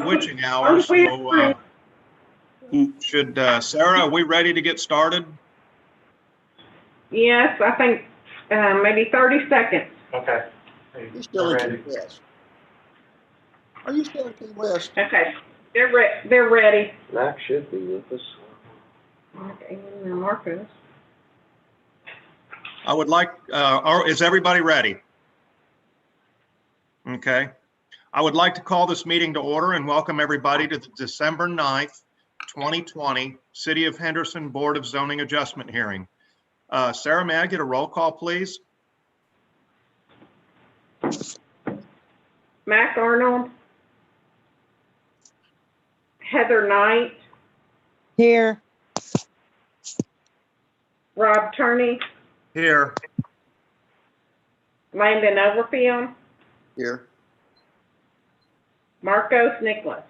witching hour, so Sarah, are we ready to get started? Yes, I think maybe 30 seconds. Okay. You're still in Key West. Are you still in Key West? Okay, they're ready. Mac should be with us. Okay, Marcus. I would like, is everybody ready? Okay. I would like to call this meeting to order and welcome everybody to the December 9th, 2020 City of Henderson Board of Zoning Adjustment hearing. Sarah, may I get a roll call, please? Mac Arnold. Heather Knight. Here. Rob Turney. Here. Landon Overfield. Here. Marcos Nicholas.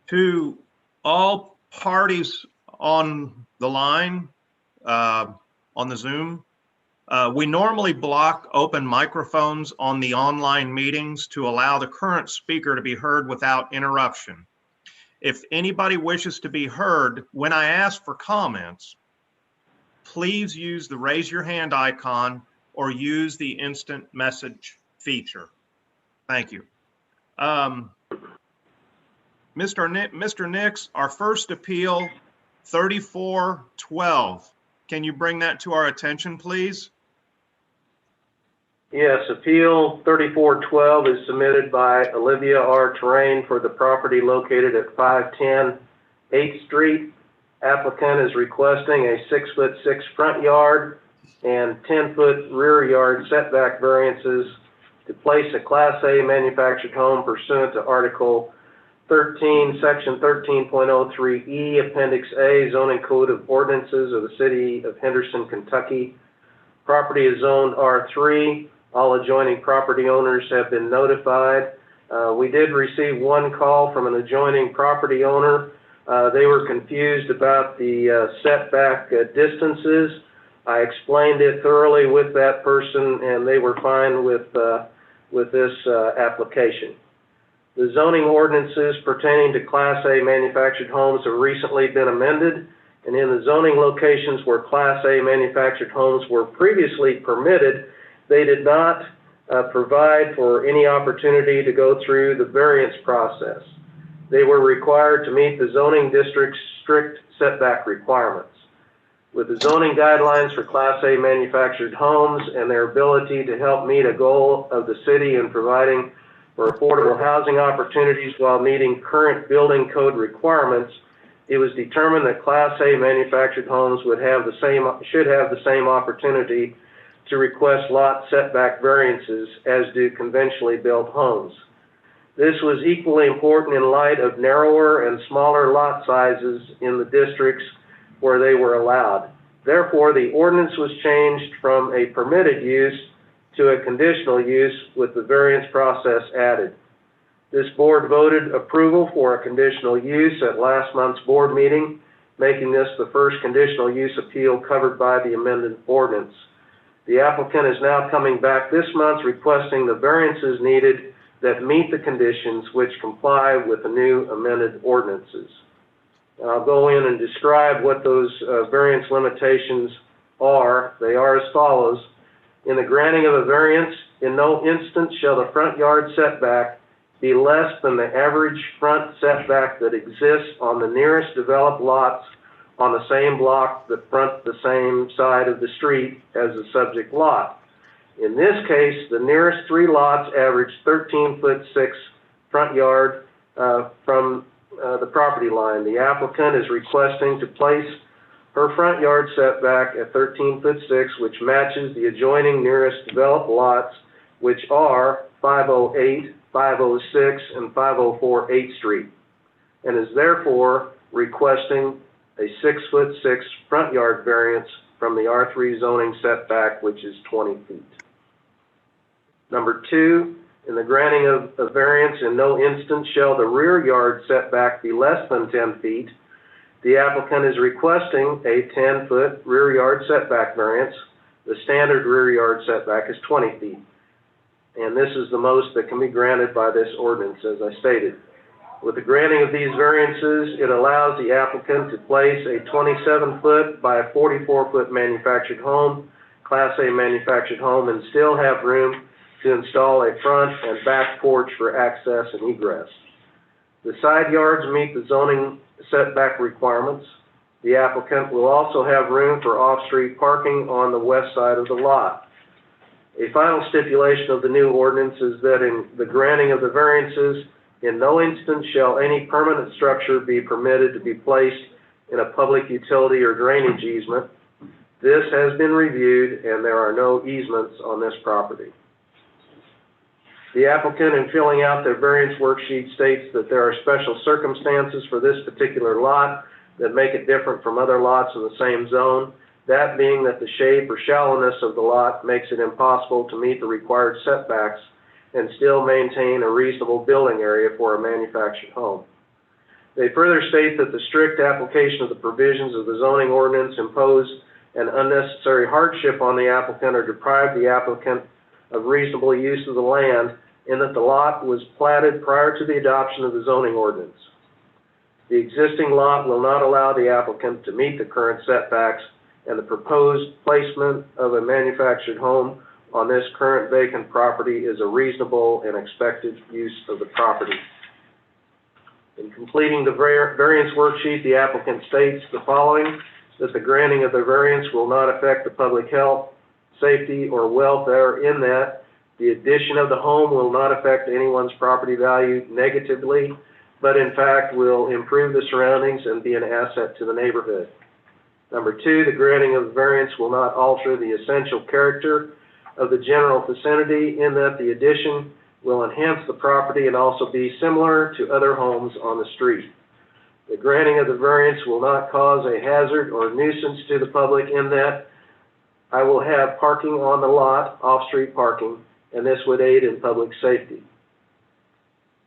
To all parties on the line, on the Zoom, we normally block open microphones on the online meetings to allow the current speaker to be heard without interruption. If anybody wishes to be heard, when I ask for comments, please use the raise your hand icon or use the instant message feature. Thank you. Mr. Nix, our first appeal, 3412. Can you bring that to our attention, please? Yes, Appeal 3412 is submitted by Olivia R. Terrain for the property located at 510 8th Street. Applicant is requesting a 6'6" front yard and 10-foot rear yard setback variances to place a Class A manufactured home pursuant to Article 13, Section 13.03E, Appendix A, Zoning Code of Ordinances of the City of Henderson, Kentucky. Property is zoned R3. All adjoining property owners have been notified. We did receive one call from an adjoining property owner. They were confused about the setback distances. I explained it thoroughly with that person, and they were fine with this application. The zoning ordinances pertaining to Class A manufactured homes have recently been amended, and in the zoning locations where Class A manufactured homes were previously permitted, they did not provide for any opportunity to go through the variance process. They were required to meet the zoning district's strict setback requirements. With the zoning guidelines for Class A manufactured homes and their ability to help meet a goal of the city in providing for affordable housing opportunities while meeting current building code requirements, it was determined that Class A manufactured homes should have the same opportunity to request lot setback variances as do conventionally built homes. This was equally important in light of narrower and smaller lot sizes in the districts where they were allowed. Therefore, the ordinance was changed from a permitted use to a conditional use with the variance process added. This board voted approval for a conditional use at last month's board meeting, making this the first conditional use appeal covered by the amended ordinance. The applicant is now coming back this month requesting the variances needed that meet the conditions which comply with the new amended ordinances. I'll go in and describe what those variance limitations are. They are as follows. In the granting of a variance, in no instance shall the front yard setback be less than the average front setback that exists on the nearest developed lots on the same block that front the same side of the street as the subject lot. In this case, the nearest three lots average 13'6" front yard from the property line. The applicant is requesting to place her front yard setback at 13'6", which matches the adjoining nearest developed lots, which are 508, 506, and 504 8th Street, and is therefore requesting a 6'6" front yard variance from the R3 zoning setback, which is 20 feet. Number two, in the granting of a variance, in no instance shall the rear yard setback be less than 10 feet. The applicant is requesting a 10-foot rear yard setback variance. The standard rear yard setback is 20 feet. and this is the most that can be granted by this ordinance, as I stated. With the granting of these variances, it allows the applicant to place a 27-foot by a 44-foot manufactured home, Class A manufactured home, and still have room to install a front and back porch for access and egress. The side yards meet the zoning setback requirements. The applicant will also have room for off-street parking on the west side of the lot. A final stipulation of the new ordinance is that in the granting of the variances, in no instance shall any permanent structure be permitted to be placed in a public utility or drainage easement. This has been reviewed and there are no easements on this property. The applicant, in filling out their variance worksheet, states that there are special circumstances for this particular lot that make it different from other lots in the same zone, that being that the shape or shallowness of the lot makes it impossible to meet the required setbacks and still maintain a reasonable building area for a manufactured home. They further state that the strict application of the provisions of the zoning ordinance impose an unnecessary hardship on the applicant or deprive the applicant of reasonable use of the land, in that the lot was platted prior to the adoption of the zoning ordinance. The existing lot will not allow the applicant to meet the current setbacks, and the proposed placement of a manufactured home on this current vacant property is a reasonable and expected use of the property. In completing the variance worksheet, the applicant states the following: that the granting of the variance will not affect the public health, safety, or welfare, in that the addition of the home will not affect anyone's property value negatively, but in fact will improve the surroundings and be an asset to the neighborhood. Number two, the granting of the variance will not alter the essential character of the general vicinity, in that the addition will enhance the property and also be similar to other homes on the street. The granting of the variance will not cause a hazard or nuisance to the public, in that I will have parking on the lot, off-street parking, and this would aid in public safety.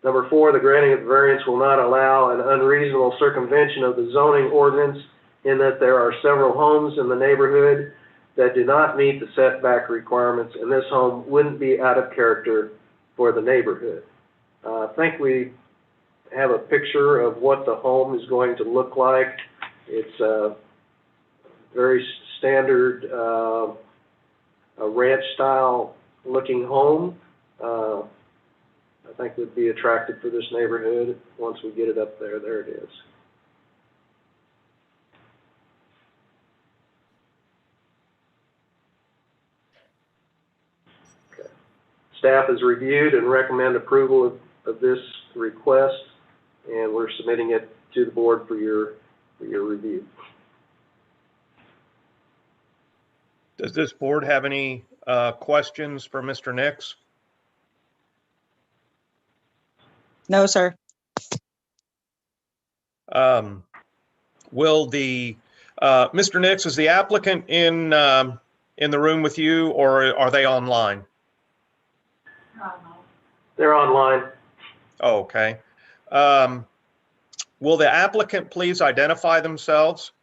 Number four, the granting of the variance will not allow an unreasonable circumvention of the zoning ordinance, in that there are several homes in the neighborhood that do not meet the setback requirements, and this home wouldn't be out of character for the neighborhood. I think we have a picture of what the home is going to look like. It's a very standard a ranch-style looking home. I think would be attractive for this neighborhood once we get it up there. There it is. Okay. Staff has reviewed and recommend approval of this request, and we're submitting it to the board for your review. Does this board have any questions for Mr. Nix? No, sir. Will the Mr. Nix, is the applicant in the room with you, or are they online? They're online. Oh, okay. Will the applicant please identify themselves?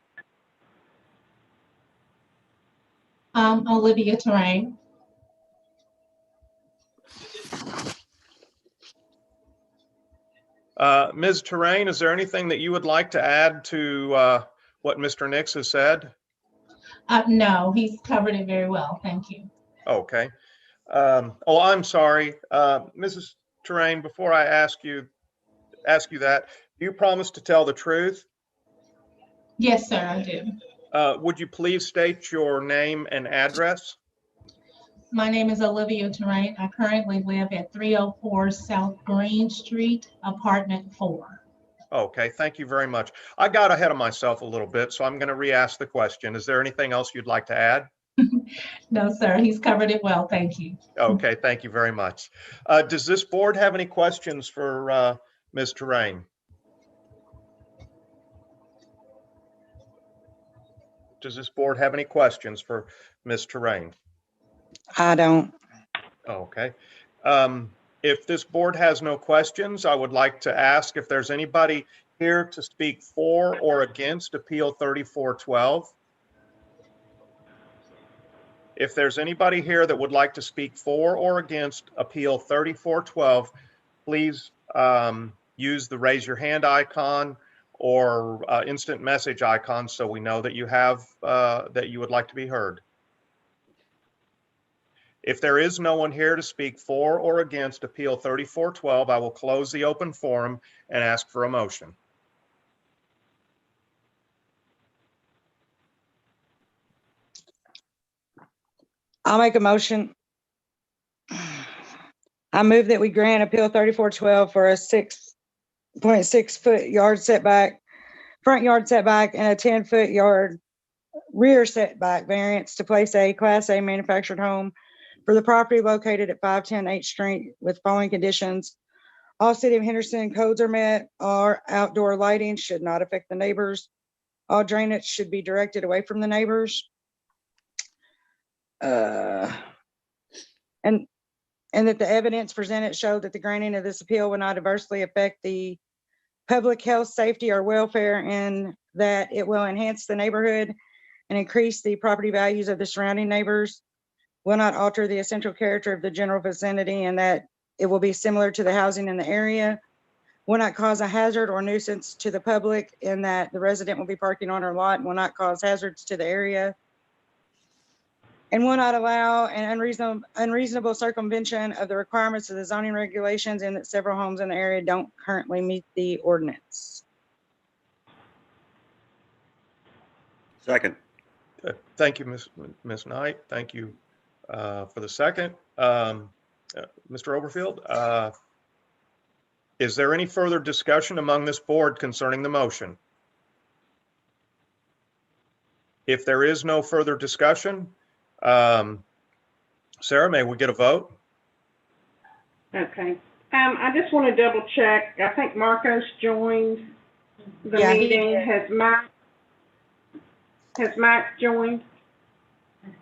Olivia Terrain. Ms. Terrain, is there anything that you would like to add to what Mr. Nix has said? No, he's covered it very well. Thank you. Okay. Oh, I'm sorry. Mrs. Terrain, before I ask you that, do you promise to tell the truth? Yes, sir, I do. Would you please state your name and address? My name is Olivia Terrain. I currently live at 304 South Green Street, apartment 4. Okay, thank you very much. I got ahead of myself a little bit, so I'm going to re-ask the question. Is there anything else you'd like to add? No, sir, he's covered it well. Thank you. Okay, thank you very much. Does this board have any questions for Ms. Terrain? Does this board have any questions for Ms. Terrain? I don't. Okay. If this board has no questions, I would like to ask if there's anybody here to speak for or against Appeal 3412. If there's anybody here that would like to speak for or against Appeal 3412, please use the raise your hand icon or instant message icon so we know that you have that you would like to be heard. If there is no one here to speak for or against Appeal 3412, I will close the open forum and ask for a motion. I'll make a motion. I move that we grant Appeal 3412 for a 6.6 foot yard setback, front yard setback, and a 10-foot yard rear setback variance to place a Class A manufactured home for the property located at 510 8th Street with following conditions. All City of Henderson codes are met. All outdoor lighting should not affect the neighbors. All drainage should be directed away from the neighbors. And that the evidence presented showed that the granting of this appeal will not adversely affect the public health, safety, or welfare, and that it will enhance the neighborhood and increase the property values of the surrounding neighbors, will not alter the essential character of the general vicinity, and that it will be similar to the housing in the area, will not cause a hazard or nuisance to the public, and that the resident will be parking on our lot and will not cause hazards to the area, and will not allow an unreasonable circumvention of the requirements of the zoning regulations, and that several homes in the area don't currently meet the ordinance. Second. Thank you, Ms. Knight. Thank you for the second. Mr. Overfield, is there any further discussion among this board concerning the motion? If there is no further discussion, Sarah, may we get a vote? Okay. I just want to double check. I think Marcos joined the Yeah, he meeting. did. Has Max joined?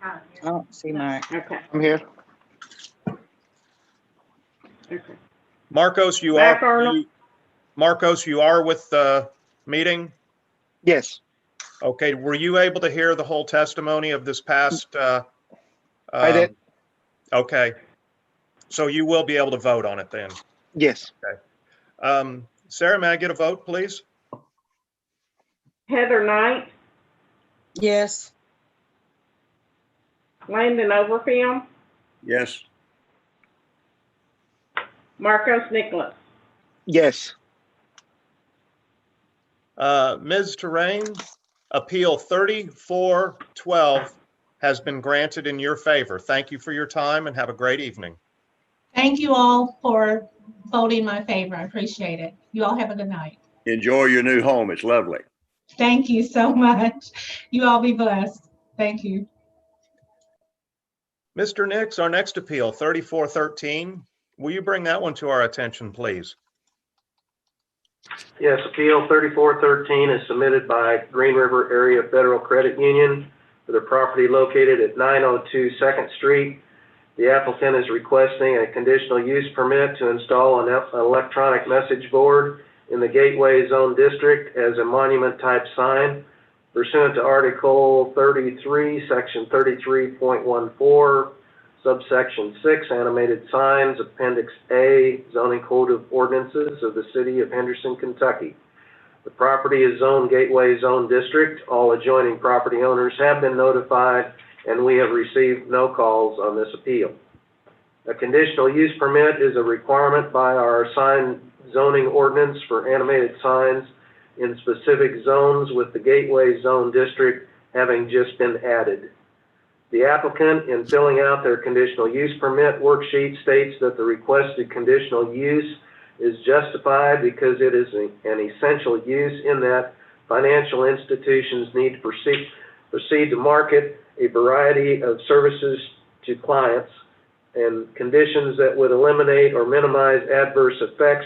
I don't see Mike. Okay. I'm here. Okay. Marcos, you Mac are Arnold? Marcos, you are with the meeting? Yes, Okay, were you able to hear the whole testimony of this past? I did. Okay, so you will be able to vote on it then. Yes. Sarah, may I get a vote, please? Heather Knight, Yes. Landon Overfield, Yes. Marcos Nicholas. Yes. Ms. Terrain, Appeal 3412 has been granted in your favor. Thank you for your time and have a great evening. Thank you all for voting my favor. I appreciate it. You all have a good night. Enjoy your new home. It's lovely. Thank you so much. You all be blessed. Thank you. Mr. Nix, our next appeal, 3413, will you bring that one to our attention, please? Yes, Appeal 3413 is submitted by Green River Area Federal Credit Union for the property located at 902 2nd Street. The applicant is requesting a conditional use permit to install an electronic message board in the Gateway Zone District as a monument-type sign pursuant to Article 33, Section 33.14, Subsection 6, Animated Signs, Appendix A, Zoning Code of Ordinances of the City of Henderson, Kentucky. The property is zoned Gateway Zone District. All adjoining property owners have been notified, and we have received no calls on this appeal. A conditional use permit is a requirement by our sign zoning ordinance for animated signs in specific zones, with the Gateway Zone District having just been added. The applicant, in filling out their conditional use permit worksheet, states that the requested conditional use is justified because it is an essential use in that financial institutions need to proceed to market a variety of services to clients, and conditions that would eliminate or minimize adverse effects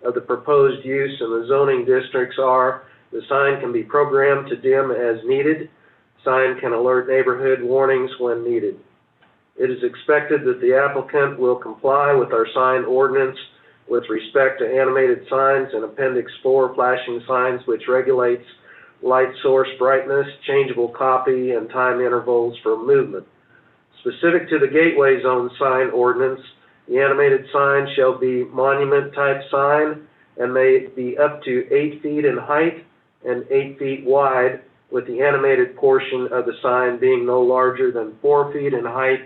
of the proposed use in the zoning districts are: the sign can be programmed to dim as needed. Sign can alert neighborhood warnings when needed. It is expected that the applicant will comply with our sign ordinance with respect to animated signs and Appendix 4 flashing signs, which regulates light source brightness, changeable copy, and time intervals for movement. Specific to the gateway zone sign ordinance, the animated sign shall be monument-type sign and may be up to 8 feet in height and 8 feet wide, with the animated portion of the sign being no larger than 4 feet in height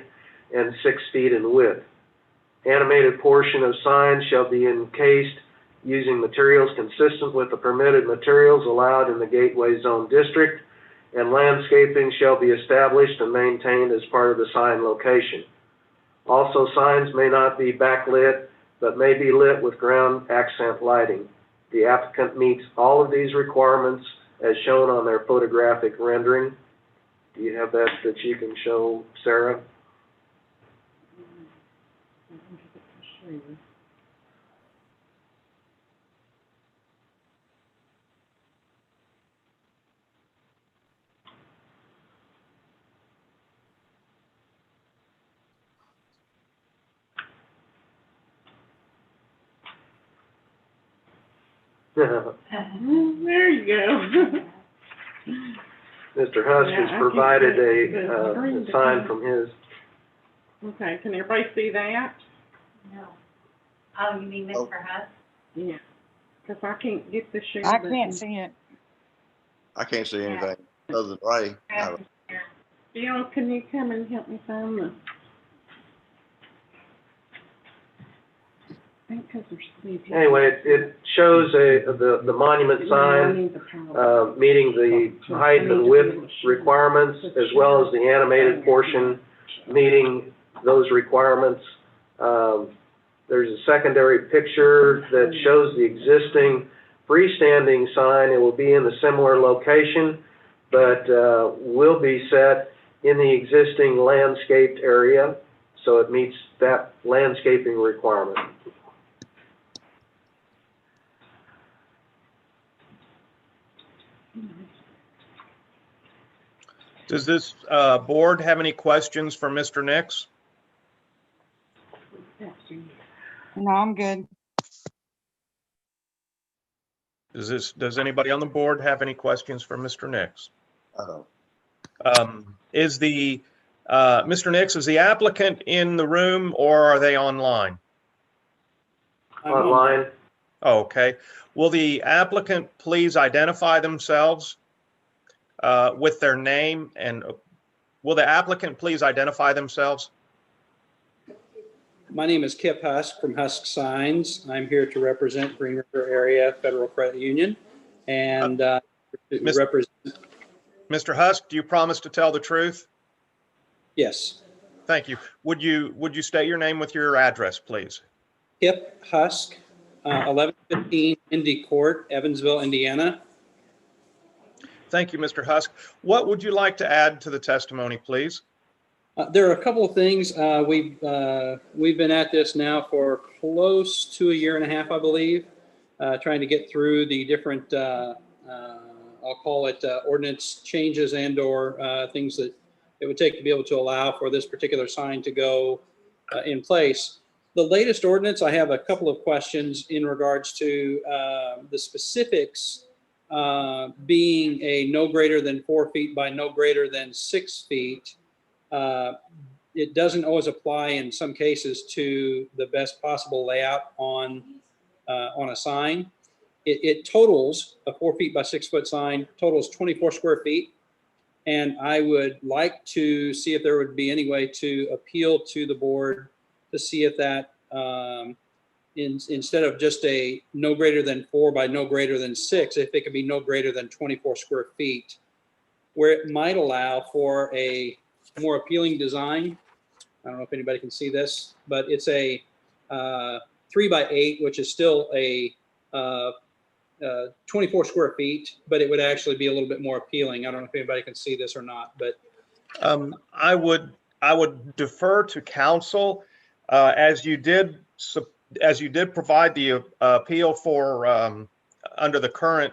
and 6 feet in width. Animated portion of sign shall be encased using materials consistent with the permitted materials allowed in the gateway zone district, and landscaping shall be established and maintained as part of the sign location. Also, signs may not be backlit, but may be lit with ground accent lighting. The applicant meets all of these requirements as shown on their photographic rendering. Do you have that you can show, Sarah? There you go. Mr. Husk Yeah, has I provided can a sign from his. Okay, can everybody see that? No. Oh, you mean Mr. Huss? Yeah. Because I can't get the share I button. can't see it. I can't see anything other than Ray. No. Bill, can you come and help me find the? I think 'cause there's sleep. Anyway, it shows the monument sign meeting the height and width requirements, as well as the animated portion meeting those requirements. There's a secondary picture that shows the existing freestanding sign. It will be in a similar location, but will be set in the existing landscaped area, so it meets that landscaping requirement. Does this board have any questions for Mr. Nix? No, I'm good. Does anybody on the board have any questions for Mr. Nix? I don't. Mr. Nix, is the applicant in the room or are they online? Online. Oh, okay. Will the applicant please identify themselves with their name, and will the applicant please identify themselves? My name is Kip Husk from Husk Signs. I'm here to represent Green River Area Federal Credit Union and represent. Mr. Husk, do you promise to tell the truth? Yes. Thank you. Would you state your name with your address, please? Kip Husk, 1115 Indy Court, Evansville, Indiana. Thank you, Mr. Husk. What would you like to add to the testimony, please? There are a couple of things. We've been at this now for close to a year and a half, I believe, trying to get through the different, I'll call it ordinance changes and or things that it would take to be able to allow for this particular sign to go in place. The latest ordinance, I have a couple of questions in regards to the specifics being a no greater than 4 feet by no greater than 6 feet. It doesn't always apply in some cases to the best possible layout on a sign. It totals a 4 feet by 6 foot sign, totals 24 square feet. And I would like to see if there would be any way to appeal to the board to see if that, instead of just a no greater than 4 by no greater than 6, if it could be no greater than 24 square feet, where it might allow for a more appealing design. I don't know if anybody can see this, but it's a 3 by 8, which is still a 24 square feet, but it would actually be a little bit more appealing. I don't know if anybody can see this or not, but I would defer to counsel, as you did provide the appeal for under the current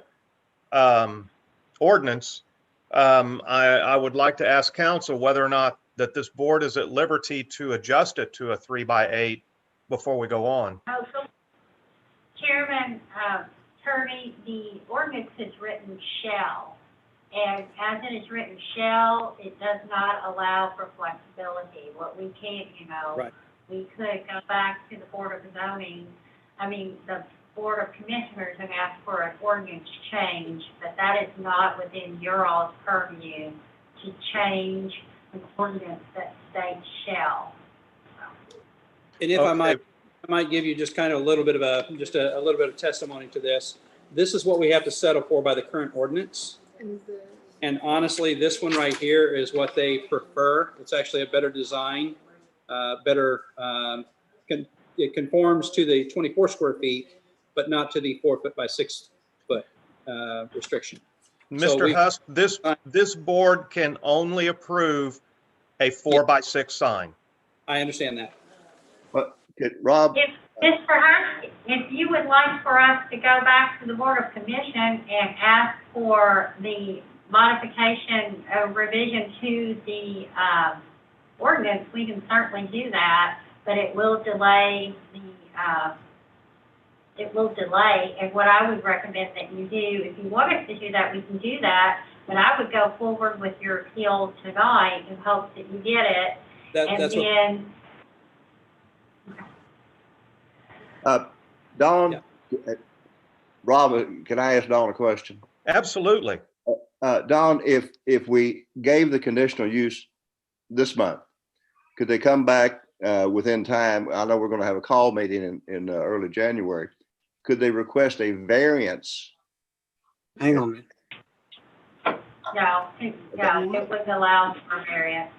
ordinance. I would like to ask counsel whether or not that this board is at liberty to adjust it to a 3 by 8 before we go on. Oh, so Chairman, Attorney, the ordinance is written shall. And as it is written, shall, it does not allow for flexibility. What we can't, Right. we could go back to the Board of Zoning, the Board of Commissioners and ask for an ordinance change, but that is not within your all's purview to change an ordinance that states shall. And if Okay. I might give you just kind of a little bit of a little bit of testimony to this. This is what we have to settle for by the current ordinance. And honestly, this one right here is what they prefer. It's actually a better design, it conforms to the 24 square feet, but not to the 4 foot by 6 foot restriction. So Mr. Husk, this board can only approve a 4x6 sign. I understand that. But Rob, If, Mr. Hunt, if you would like for us to go back to the Board of Commission and ask for the modification, revision to the ordinance, we can certainly do that, but it will delay and what I would recommend that you do, if you want us to do that, we can do that, but I would go forward with your appeal tonight in hopes that you get it. That's what, Dawn, Rob, can I ask Dawn a question? Absolutely. Dawn, if we gave the conditional use this month, could they come back within time? I know we're going to have a call meeting in early January. Could they request a variance? Hang on a minute. No, it wouldn't allow for variance.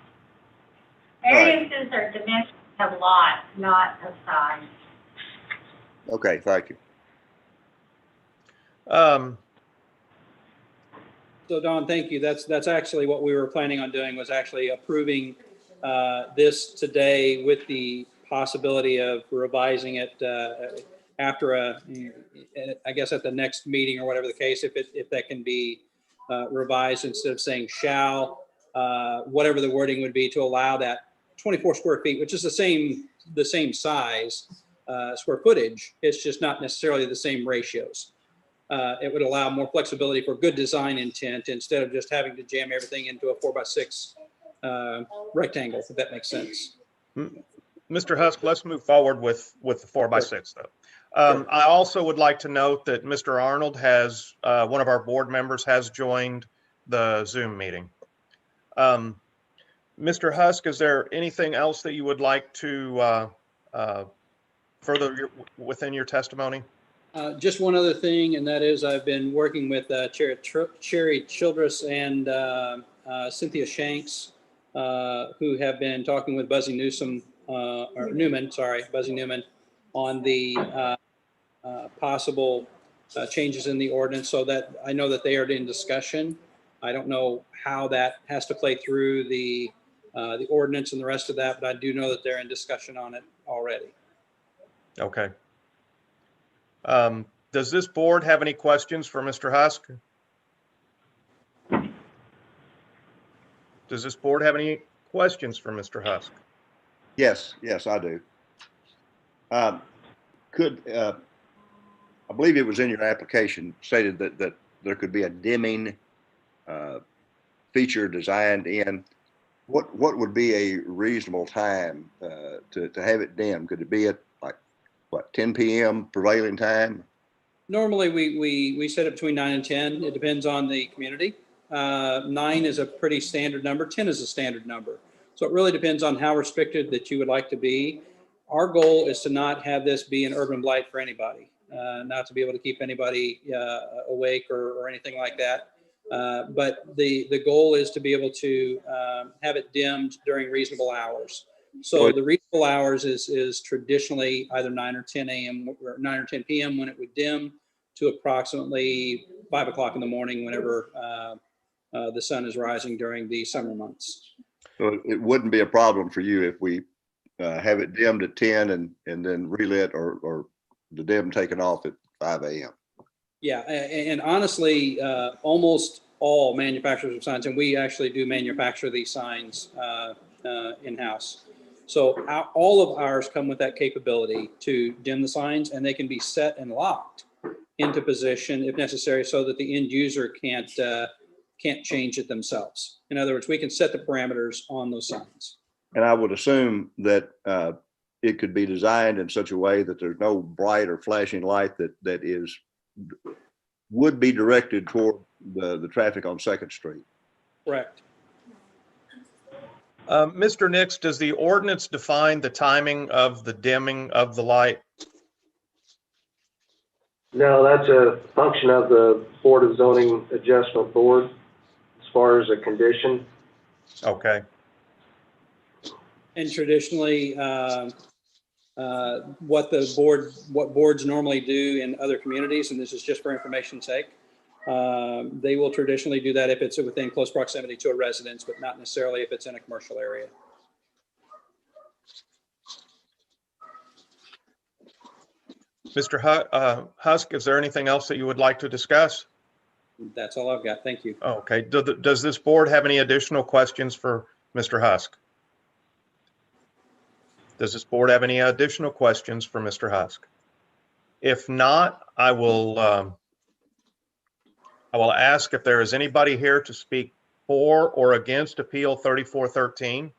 right. Variances are dimensions of lots, not of size. Okay, thank you. So Don, thank you. That's actually what we were planning on doing, was actually approving this today with the possibility of revising it after I guess at the next meeting or whatever the case, if that can be revised instead of saying shall, whatever the wording would be to allow that 24 square feet, which is the same size square footage. It's just not necessarily the same ratios. It would allow more flexibility for good design intent instead of just having to jam everything into a 4x6 rectangle, if that makes sense. Mr. Husk, let's move forward with the 4x6 though. I also would like to note that Mr. Arnold has, one of our board members has joined the Zoom meeting. Mr. Husk, is there anything else that you would like to further within your testimony? Just one other thing, and that is I've been working with Cherry Childress and Cynthia Shanks, who have been talking with Buzzy Newman, on the possible changes in the ordinance, so that I know that they are in discussion. I don't know how that has to play through the ordinance and the rest of that, but I do know that they're in discussion on it already. Okay. Does this board have any questions for Mr. Husk? Does this board have any questions for Mr. Husk? Yes, I do. I believe it was in your application stated that there could be a dimming feature designed in. What would be a reasonable time to have it dim? Could it be at like what, 10 p.m. prevailing time? Normally we set it between 9 and 10. It depends on the community. 9 is a pretty standard number. 10 is a standard number. So it really depends on how restricted that you would like to be. Our goal is to not have this be an urban blight for anybody, not to be able to keep anybody awake or anything like that. But the goal is to be able to have it dimmed during reasonable hours. So the reasonable hours is traditionally either 9 or 10 a.m. or 9 or 10 p.m. when it would dim to approximately 5 o'clock in the morning whenever the sun is rising during the summer months. So it wouldn't be a problem for you if we have it dimmed at 10 and then relit or the dim taken off at 5 a.m. Yeah, and honestly, almost all manufacturers of signs, and we actually do manufacture these signs in-house. So all of ours come with that capability to dim the signs, and they can be set and locked into position if necessary, so that the end user can't can't change it themselves. In other words, we can set the parameters on those signs. And I would assume that it could be designed in such a way that there's no bright or flashing light that would be directed toward the traffic on 2nd Street. Correct. Mr. Nix, does the ordinance define the timing of the dimming of the light? No, that's a function of the Board of Zoning Adjustment Board as far as a condition. Okay. And traditionally, what boards normally do in other communities, and this is just for information's sake, they will traditionally do that if it's within close proximity to a residence, but not necessarily if it's in a commercial area. Mr. Husk, is there anything else that you would like to discuss? That's all I've got. Thank you. Okay. Does this board have any additional questions for Mr. Husk? Does this board have any additional questions for Mr. Husk? If not, I will ask if there is anybody here to speak for or against Appeal 3413.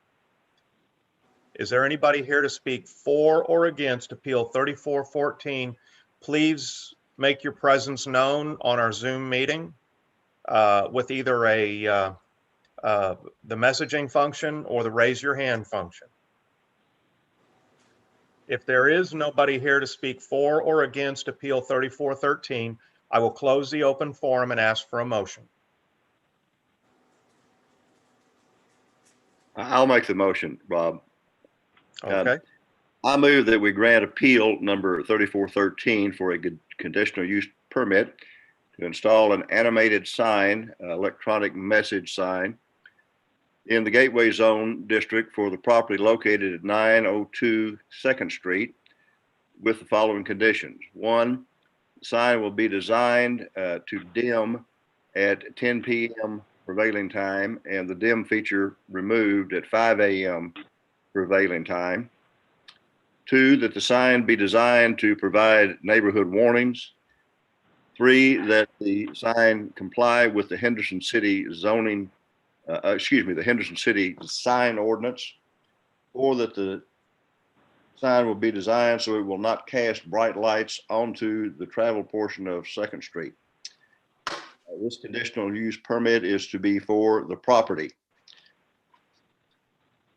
Is there anybody here to speak for or against Appeal 3414? Please make your presence known on our Zoom meeting with either the messaging function or the raise your hand function. If there is nobody here to speak for or against Appeal 3413, I will close the open forum and ask for a motion. I'll make the motion, Rob. Okay. I move that we grant appeal number 3413 for a conditional use permit to install an animated sign, electronic message sign, in the Gateway Zone District for the property located at 902 2nd Street with the following conditions. 1, the sign will be designed to dim at 10 p.m. prevailing time and the dim feature removed at 5 a.m. prevailing time. 2, that the sign be designed to provide neighborhood warnings. 3, that the sign comply with the Henderson City zoning, the Henderson City sign ordinance. 4, that the sign will be designed so it will not cast bright lights onto the travel portion of 2nd Street. This conditional use permit is to be for the property.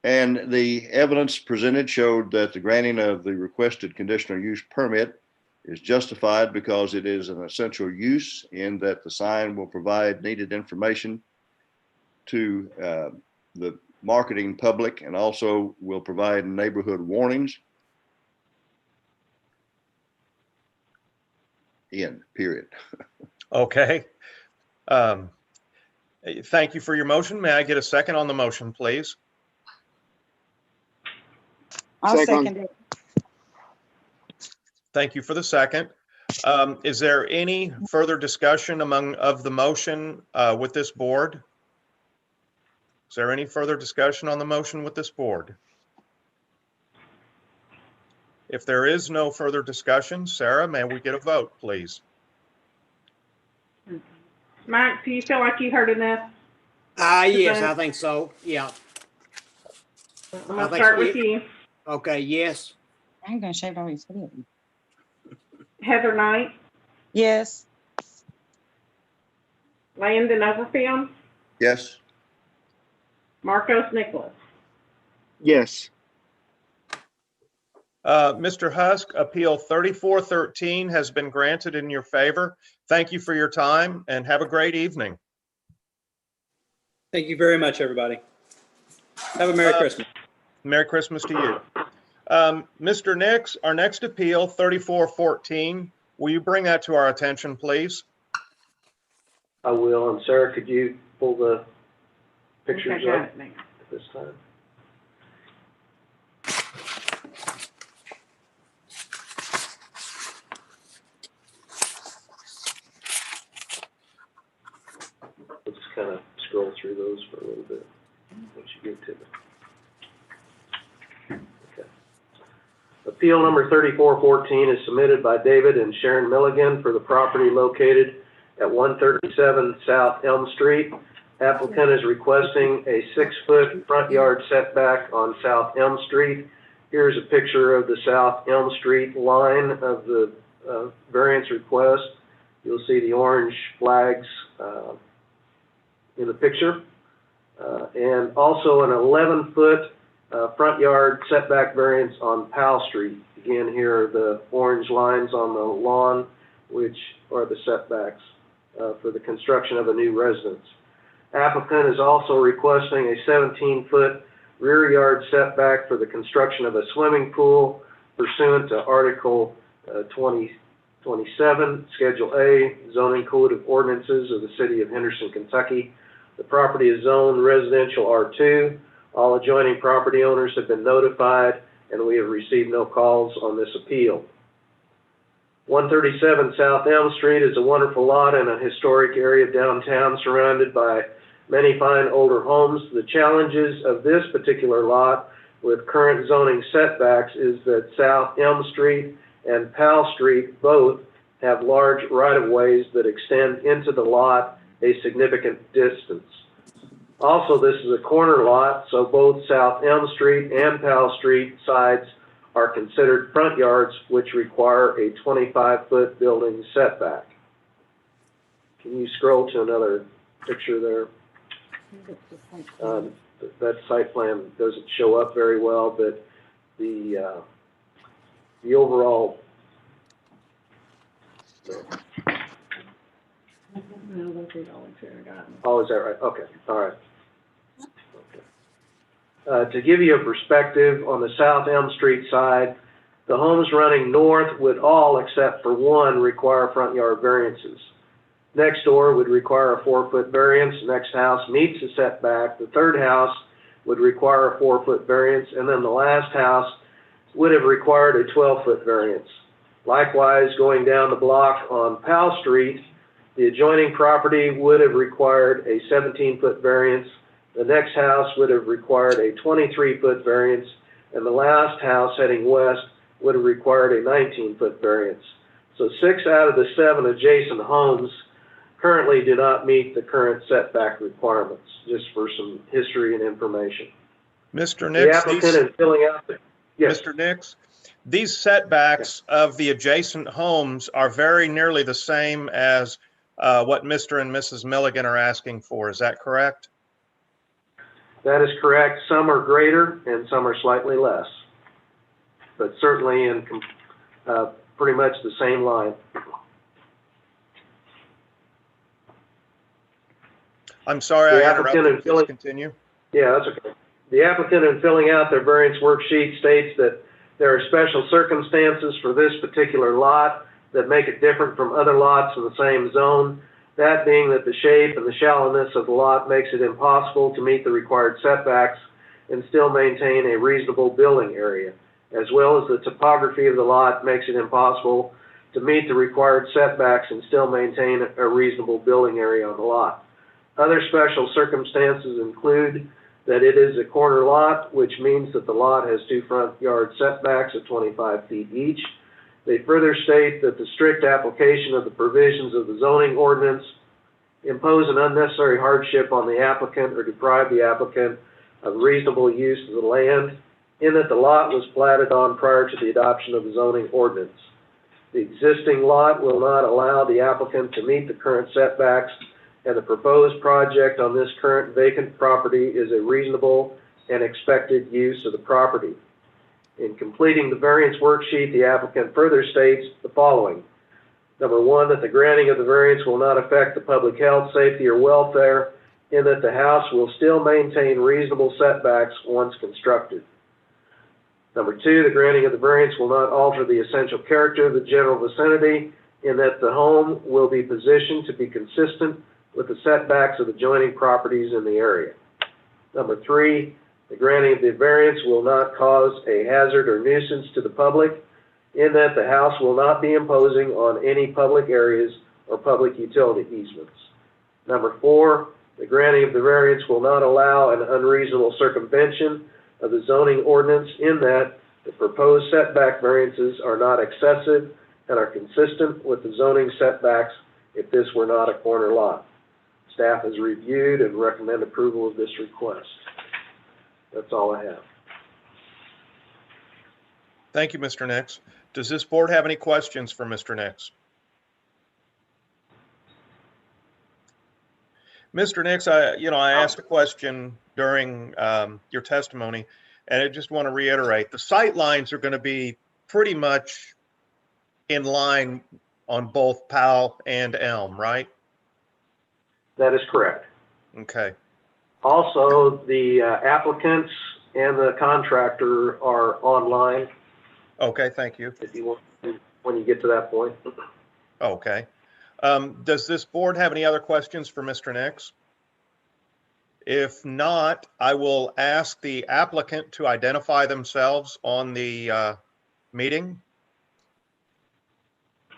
And the evidence presented showed that the granting of the requested conditional use permit is justified because it is an essential use in that the sign will provide needed information to the marketing public and also will provide neighborhood warnings. Period. Okay. Thank you for your motion. May I get a second on the motion, please? I'll second it. Thank you for the second. Is there any further discussion of the motion with this board? Is there any further discussion on the motion with this board? If there is no further discussion, Sarah, may we get a vote, please? Mike, do you feel like you heard enough? Yes, I think so. Yeah. I'm gonna start with you. Okay, yes. I'm gonna shave all his head. Heather Knight, Yes. Landon Overfield, Yes. Marcos Nicholas. Yes. Mr. Husk, Appeal 3413 has been granted in your favor. Thank you for your time and have a great evening. Thank you very much, everybody. Have a Merry Christmas. Merry Christmas to you. Mr. Nix, our next appeal, 3414, will you bring that to our attention, please? I will. And Sarah, could you pull the pictures Okay, got up it now. at this time? Let's kind of scroll through those for a little bit once you get to them. Okay. Appeal number 3414 is submitted by David and Sharon Milligan for the property located at 137 South Elm Street. Applicant is requesting a 6-foot front yard setback on South Elm Street. Here's a picture of the South Elm Street line of the variance request. You'll see the orange flags in the picture. And also an 11-foot front yard setback variance on Powell Street. Again, here are the orange lines on the lawn, which are the setbacks for the construction of a new residence. Applicant is also requesting a 17-foot rear yard setback for the construction of a swimming pool pursuant to Article 2027, Schedule A, Zoning Code of Ordinances of the City of Henderson, Kentucky. The property is zoned residential R2. All adjoining property owners have been notified, and we have received no calls on this appeal. 137 South Elm Street is a wonderful lot in a historic area of downtown surrounded by many fine older homes. The challenges of this particular lot with current zoning setbacks is that South Elm Street and Powell Street both have large right-of-ways that extend into the lot a significant distance. Also, this is a corner lot, so both South Elm Street and Powell Street sides are considered front yards, which require a 25-foot building setback. Can you scroll to another picture there? That site plan doesn't show up very well, but the overall. Oh, is that right? Okay, all right. Okay. To give you a perspective, on the South Elm Street side, the homes running north would all, except for one, require front yard variances. Next door would require a 4-foot variance. Next house meets the setback. The third house would require a 4-foot variance, and then the last house would have required a 12-foot variance. Likewise, going down the block on Powell Street, the adjoining property would have required a 17-foot variance. The next house would have required a 23-foot variance, and the last house heading west would have required a 19-foot variance. So 6 out of the 7 adjacent homes currently do not meet the current setback requirements, just for some history and information. Mr. Nix, The applicant is filling out the, yes. Mr. Nix, these setbacks of the adjacent homes are very nearly the same as what Mr. and Mrs. Milligan are asking for. Is that correct? That is correct. Some are greater and some are slightly less, but certainly in pretty much the same line. I'm sorry, I interrupted. Please continue. Yeah, that's okay. The applicant, in filling out their variance worksheet, states that there are special circumstances for this particular lot that make it different from other lots in the same zone. That being that the shape and the shallowness of the lot makes it impossible to meet the required setbacks and still maintain a reasonable building area, as well as the topography of the lot makes it impossible to meet the required setbacks and still maintain a reasonable building area on the lot. Other special circumstances include that it is a corner lot, which means that the lot has 2 front yard setbacks of 25 feet each. They further state that the strict application of the provisions of the zoning ordinance impose an unnecessary hardship on the applicant or deprive the applicant of reasonable use of the land, in that the lot was platted on prior to the adoption of the zoning ordinance. The existing lot will not allow the applicant to meet the current setbacks, and the proposed project on this current vacant property is a reasonable and expected use of the property. In completing the variance worksheet, the applicant further states the following. Number 1, that the granting of the variance will not affect the public health, safety, or welfare, in that the house will still maintain reasonable setbacks once constructed. Number 2, the granting of the variance will not alter the essential character of the general vicinity, in that the home will be positioned to be consistent with the setbacks of adjoining properties in the area. Number 3, the granting of the variance will not cause a hazard or nuisance to the public, in that the house will not be imposing on any public areas or public utility easements. Number 4, the granting of the variance will not allow an unreasonable circumvention of the zoning ordinance, in that the proposed setback variances are not excessive and are consistent with the zoning setbacks if this were not a corner lot. Staff has reviewed and recommend approval of this request. That's all I have. Thank you, Mr. Nix. Does this board have any questions for Mr. Nix? Mr. Nix, I asked a question during your testimony, and I just want to reiterate, the sight lines are going to be pretty much in line on both Powell and Elm, right? That is correct. Okay. Also, the applicants and the contractor are online Okay, thank you. if you want, when you get to that point. Okay. Does this board have any other questions for Mr. Nix? If not, I will ask the applicant to identify themselves on the meeting.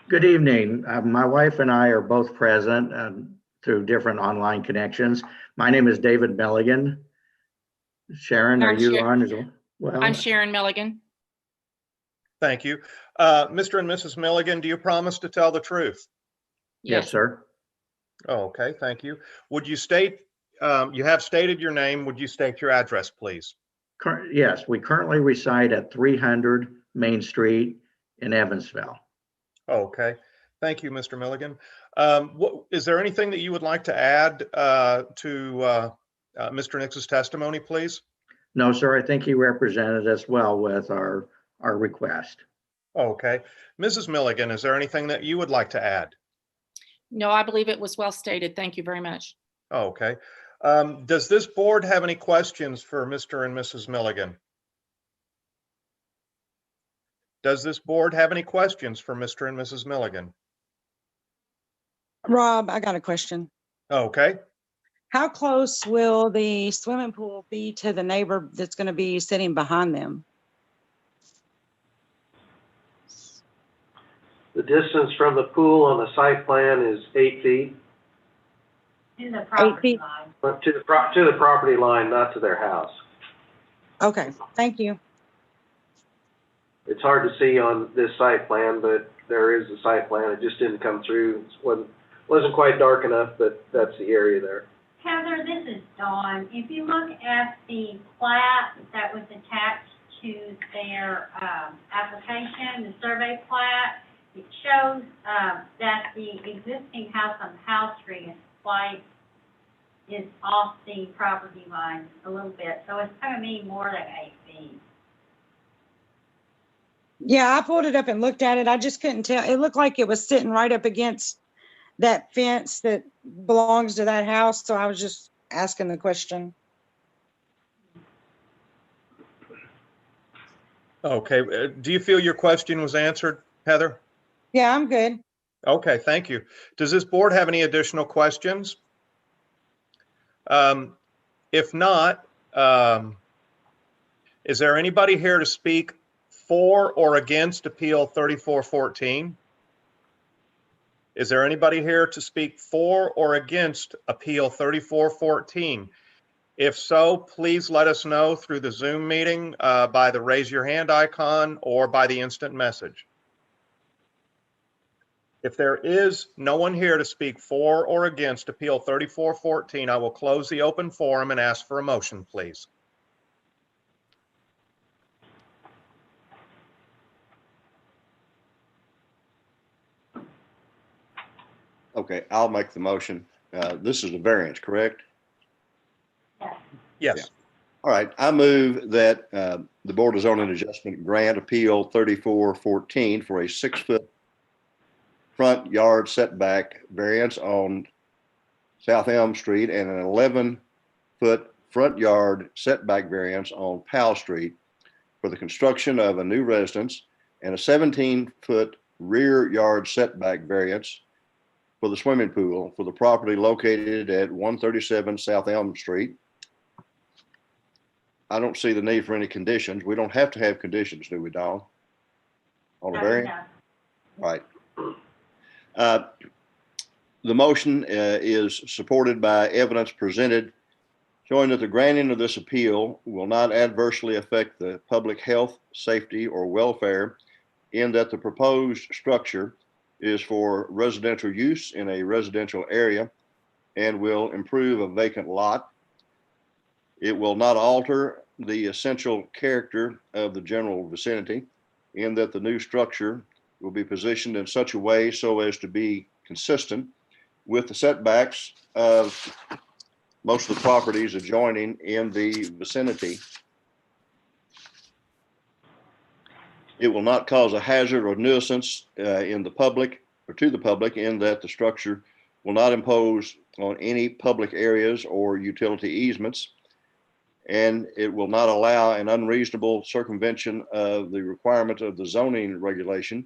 Good evening. My wife and I are both present through different online connections. My name is David Milligan. Sharon, are you on as well? I'm Sharon Milligan. Thank you. Mr. and Mrs. Milligan, do you promise to tell the truth? Yes, sir. Oh, okay, thank you. Would you state, you have stated your name, would you state your address, please? Yes, we currently reside at 300 Main Street in Evansville. Okay, thank you, Mr. Milligan. Is there anything that you would like to add to Mr. Nix's testimony, please? No, sir, I think he represented us well with our request. Okay. Mrs. Milligan, is there anything that you would like to add? No, I believe it was well stated. Thank you very much. Okay. Does this board have any questions for Mr. and Mrs. Milligan? Does this board have any questions for Mr. and Mrs. Milligan? Rob, I got a question. Okay. How close will the swimming pool be to the neighbor that's going to be sitting behind them? The distance from the pool on the site plan is 8 feet. To the property feet. line. But to the property line, not to their house. Okay, thank you. It's hard to see on this site plan, but there is a site plan. It just didn't come through. Wasn't quite dark enough, but that's the area there. Heather, this is Dawn. If you look at the plat that was attached to their application, the survey plat, it shows that the existing house on House Street is off the property line a little bit, so it's going to be more than 8 feet. Yeah, I pulled it up and looked at it. I just couldn't tell. It looked like it was sitting right up against that fence that belongs to that house. So I was just asking the question. Okay. Do you feel your question was answered, Heather? Yeah, I'm good. Okay, thank you. Does this board have any additional questions? If not, is there anybody here to speak for or against Appeal 3414? Is there anybody here to speak for or against Appeal 3414? If so, please let us know through the Zoom meeting by the raise your hand icon or by the instant message. If there is no one here to speak for or against Appeal 3414, I will close the open forum and ask for a motion, please. Okay, I'll make the motion. This is a variance, correct? Yes. All right, I move that the Board of Zoning Adjustment grant Appeal 3414 for a 6-foot front yard setback variance on South Elm Street and an 11-foot front yard setback variance on Powell Street for the construction of a new residence and a 17-foot rear yard setback variance for the swimming pool for the property located at 137 South Elm Street. I don't see the need for any conditions. We don't have to have conditions, do we, Dawn? On a variance? Right. The motion is supported by evidence presented showing that the granting of this appeal will not adversely affect the public health, safety, or welfare in that the proposed structure is for residential use in a residential area and will improve a vacant lot. It will not alter the essential character of the general vicinity, in that the new structure will be positioned in such a way so as to be consistent with the setbacks of most of the properties adjoining in the vicinity. It will not cause a hazard or nuisance in the public or to the public, in that the structure will not impose on any public areas or utility easements, and it will not allow an unreasonable circumvention of the requirement of the zoning regulation,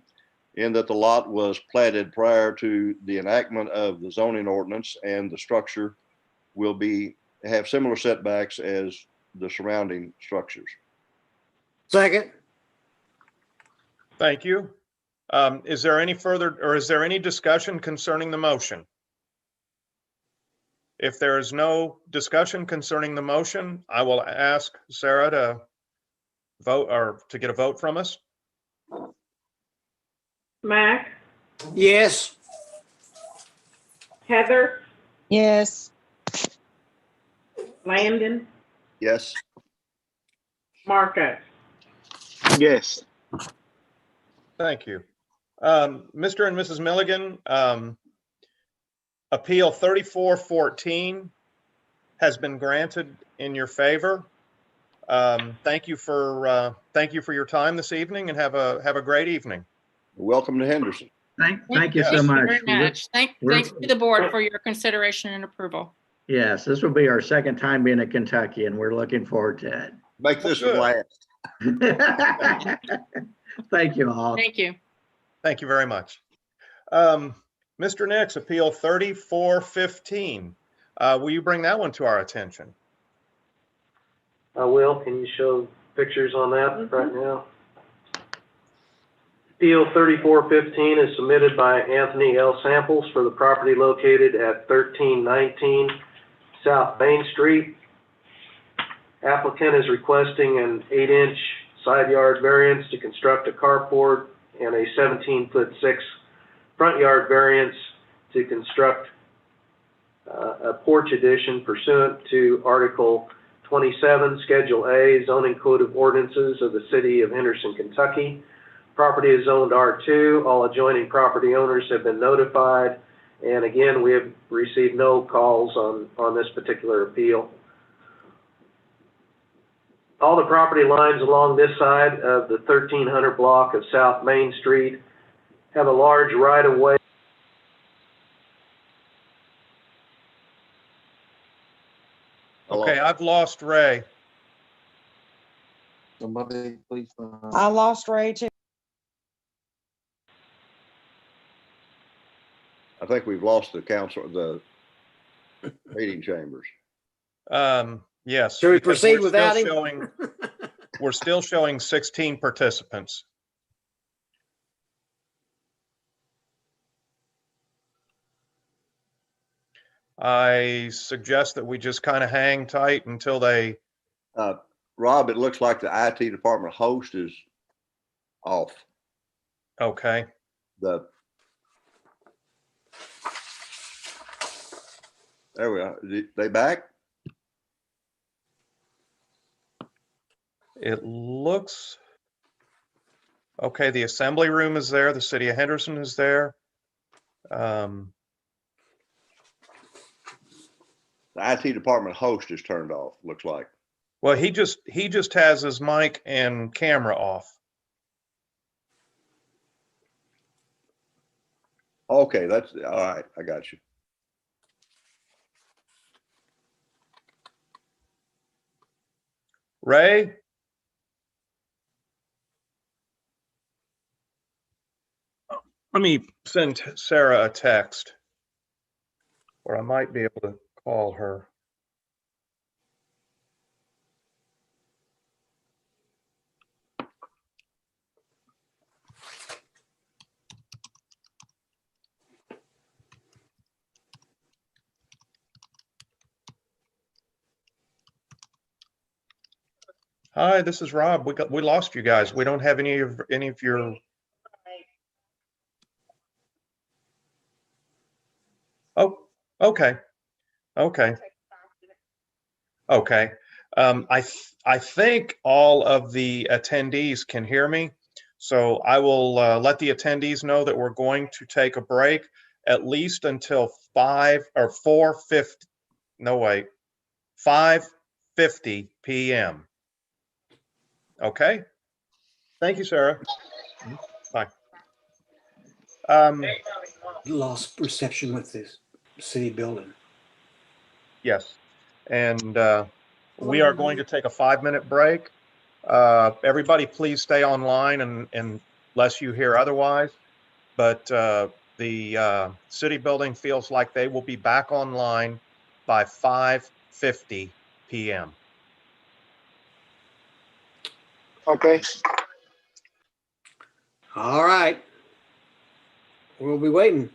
in that the lot was platted prior to the enactment of the zoning ordinance, and the structure will have similar setbacks as the surrounding structures. Second. Thank you. Is there any further, or is there any discussion concerning the motion? If there is no discussion concerning the motion, I will ask Sarah to vote, or to get a vote from us. Mac, Yes. Heather, Yes. Landon, Yes. Marcus. Yes. Thank you. Mr. and Mrs. Milligan, Appeal 3414 has been granted in your favor. Thank you for your time this evening, and have a great evening. Welcome to Henderson. Thank you Yes. so much. Very much. Thanks to the board for your consideration and approval. Yes, this will be our second time being in Kentucky, and we're looking forward to Make this Good. last. it. Thank you all. Thank you. Thank you very much. Mr. Nix, Appeal 3415. Will you bring that one to our attention? I will. Can you show pictures on that right now? Appeal 3415 is submitted by Anthony L. Samples for the property located at 1319 South Main Street. Applicant is requesting an 8-inch side yard variance to construct a carport and a 17'6" front yard variance to construct a porch addition pursuant to Article 27, Schedule A, Zoning Code of Ordinances of the City of Henderson, Kentucky. Property is zoned R2. All adjoining property owners have been notified. And again, we have received no calls on this particular appeal. All the property lines along this side of the 1300 block of South Main Street have a large right-of-way. Okay, I've lost Ray. Somebody please. I lost Ray too. I think we've lost the council, the meeting chambers. Yes. Should we because proceed we're without still him? We're still showing 16 participants. I suggest that we just kind of hang tight until they, Rob, it looks like the IT department host is off. okay. There we are. They back? It looks, okay, the assembly room is there, the city of Henderson is there. The IT department host is turned off, looks like. Well, he just has his mic and camera off. Okay, that's all right. I got you. Ray? Let me send Sarah a text, or I might be able to call her. Hi, this is Rob. We lost you guys. We don't have any of your. Oh, okay. Okay. Okay. I think all of the attendees can hear me. So I will let the attendees know that we're going to take a break at least until 4:50. No, wait, 5:50 p.m. Okay. Thank you, Sarah. Bye. Lost reception with this city building. Yes. And we are going to take a 5-minute break. Everybody, please stay online unless you hear otherwise. But the city building feels like they will be back online by 5:50 p.m. Okay. All right. We'll be waiting.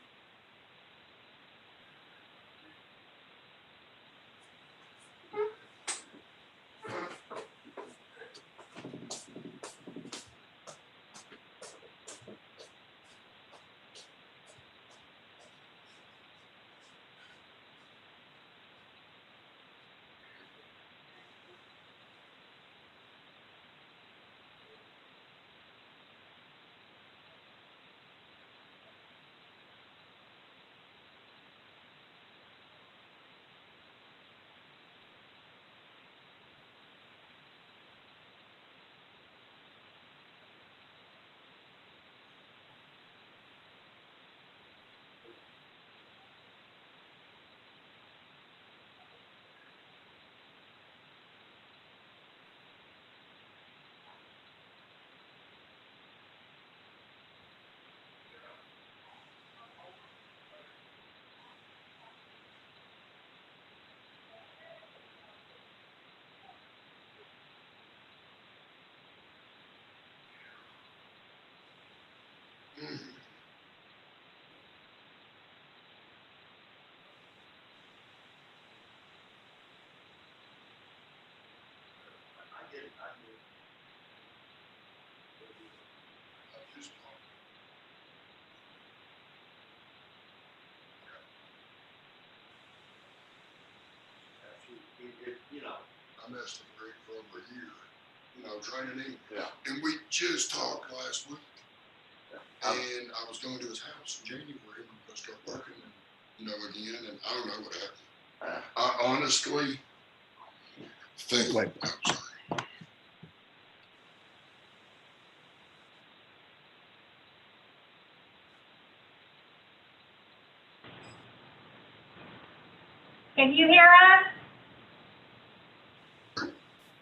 I messed with Greg for over a year, training him. Yeah. And we just talked last week. Yeah. And I was going to his house in January and we were going to start working again, and I don't know what happened. I honestly think, I'm sorry. Can you hear us?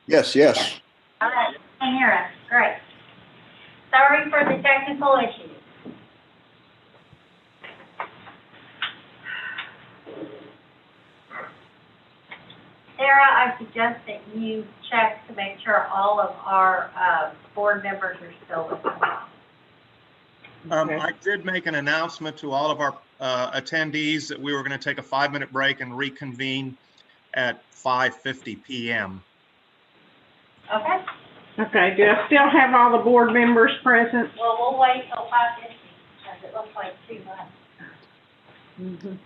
Yes, yes. All right, can hear us, great. Sorry for the technical issues. Sarah, I suggest that you check to make sure all of our board members are still listening. I did make an announcement to all of our attendees that we were going to take a 5-minute break and reconvene at 5:50 p.m. Okay. Okay, do I still have all the board members present? Well, we'll wait till 5:50 because it looks like 2 months. Mm-hmm.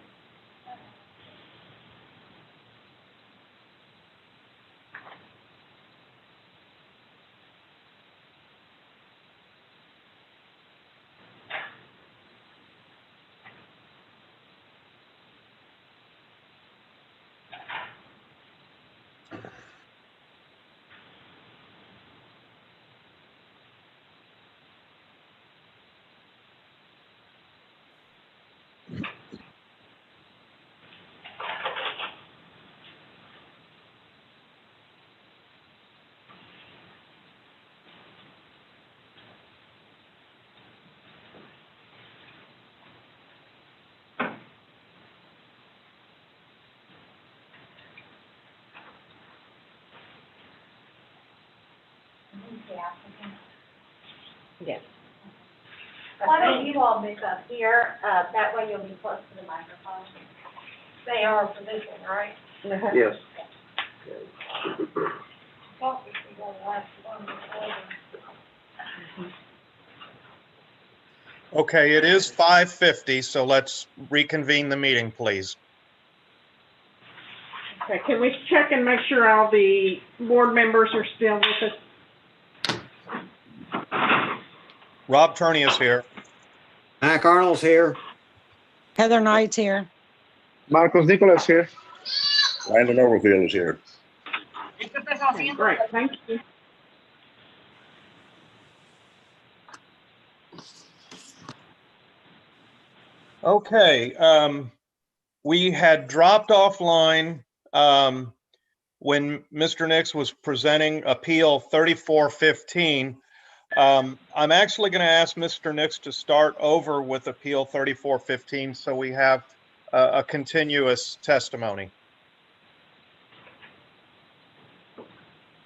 Yes. Why don't you all move up here? That way you'll be close to the microphone. They are positioned, right? Uh-huh. Yes. Okay, it is 5:50, so let's reconvene the meeting, please. Okay, can we check and make sure all the board members are still with us? Rob Turney is here. Mac Arnold's here. Heather Knight's here. Marcos Nicolas here. Brandon Overfield is here. Okay, great, thank you. Okay, we had dropped offline when Mr. Nix was presenting Appeal 3415. I'm actually going to ask Mr. Nix to start over with Appeal 3415 so we have a continuous testimony.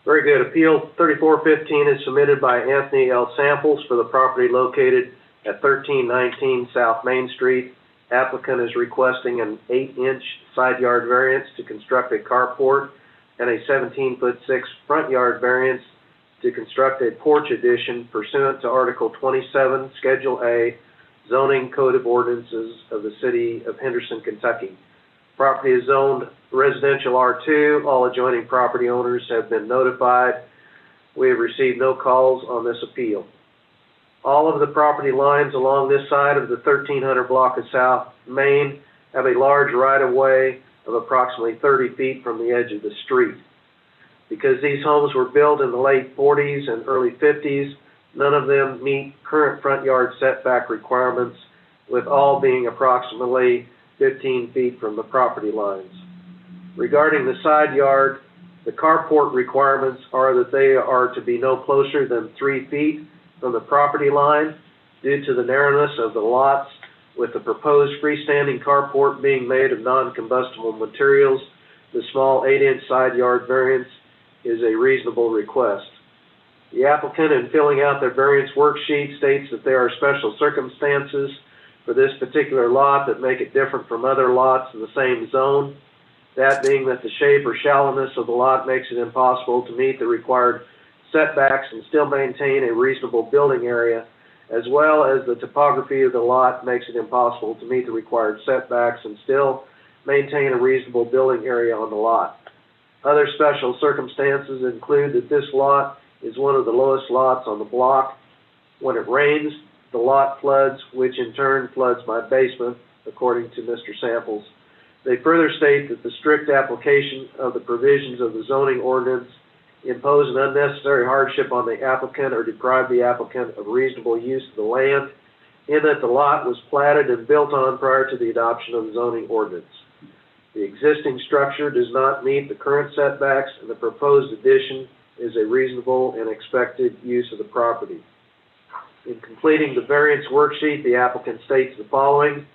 Very good. Appeal 3415 is submitted by Anthony L. Samples for the property located at 1319 South Main Street. Applicant is requesting an 8-inch side yard variance to construct a carport and a 17-foot-6 front yard variance to construct a porch addition pursuant to Article 27, Schedule A, Zoning Code of Ordinances of the City of Henderson, Kentucky. Property is zoned residential R2. All adjoining property owners have been notified. We have received no calls on this appeal. All of the property lines along this side of the 1300 block of South Main have a large right-of-way of approximately 30 feet from the edge of the street. Because these homes were built in the late 40s and early 50s, none of them meet current front yard setback requirements, with all being approximately 15 feet from the property lines. Regarding the side yard, the carport requirements are that they are to be no closer than 3 feet from the property line due to the narrowness of the lots, with the proposed freestanding carport being made of non-combustible materials. The small 8-inch side yard variance is a reasonable request. The applicant, in filling out their variance worksheet, states that there are special circumstances for this particular lot that make it different from other lots in the same zone. That being that the shape or shallowness of the lot makes it impossible to meet the required setbacks and still maintain a reasonable building area, as well as the topography of the lot makes it impossible to meet the required setbacks and still maintain a reasonable building area on the lot. Other special circumstances include that this lot is one of the lowest lots on the block. When it rains, the lot floods, which in turn floods my basement, according to Mr. Samples. They further state that the strict application of the provisions of the zoning ordinance impose an unnecessary hardship on the applicant or deprive the applicant of reasonable use of the land, in that the lot was platted and built on prior to the adoption of the zoning ordinance. The existing structure does not meet the current setbacks, and the proposed addition is a reasonable and expected use of the property. In completing the variance worksheet, the applicant states the following: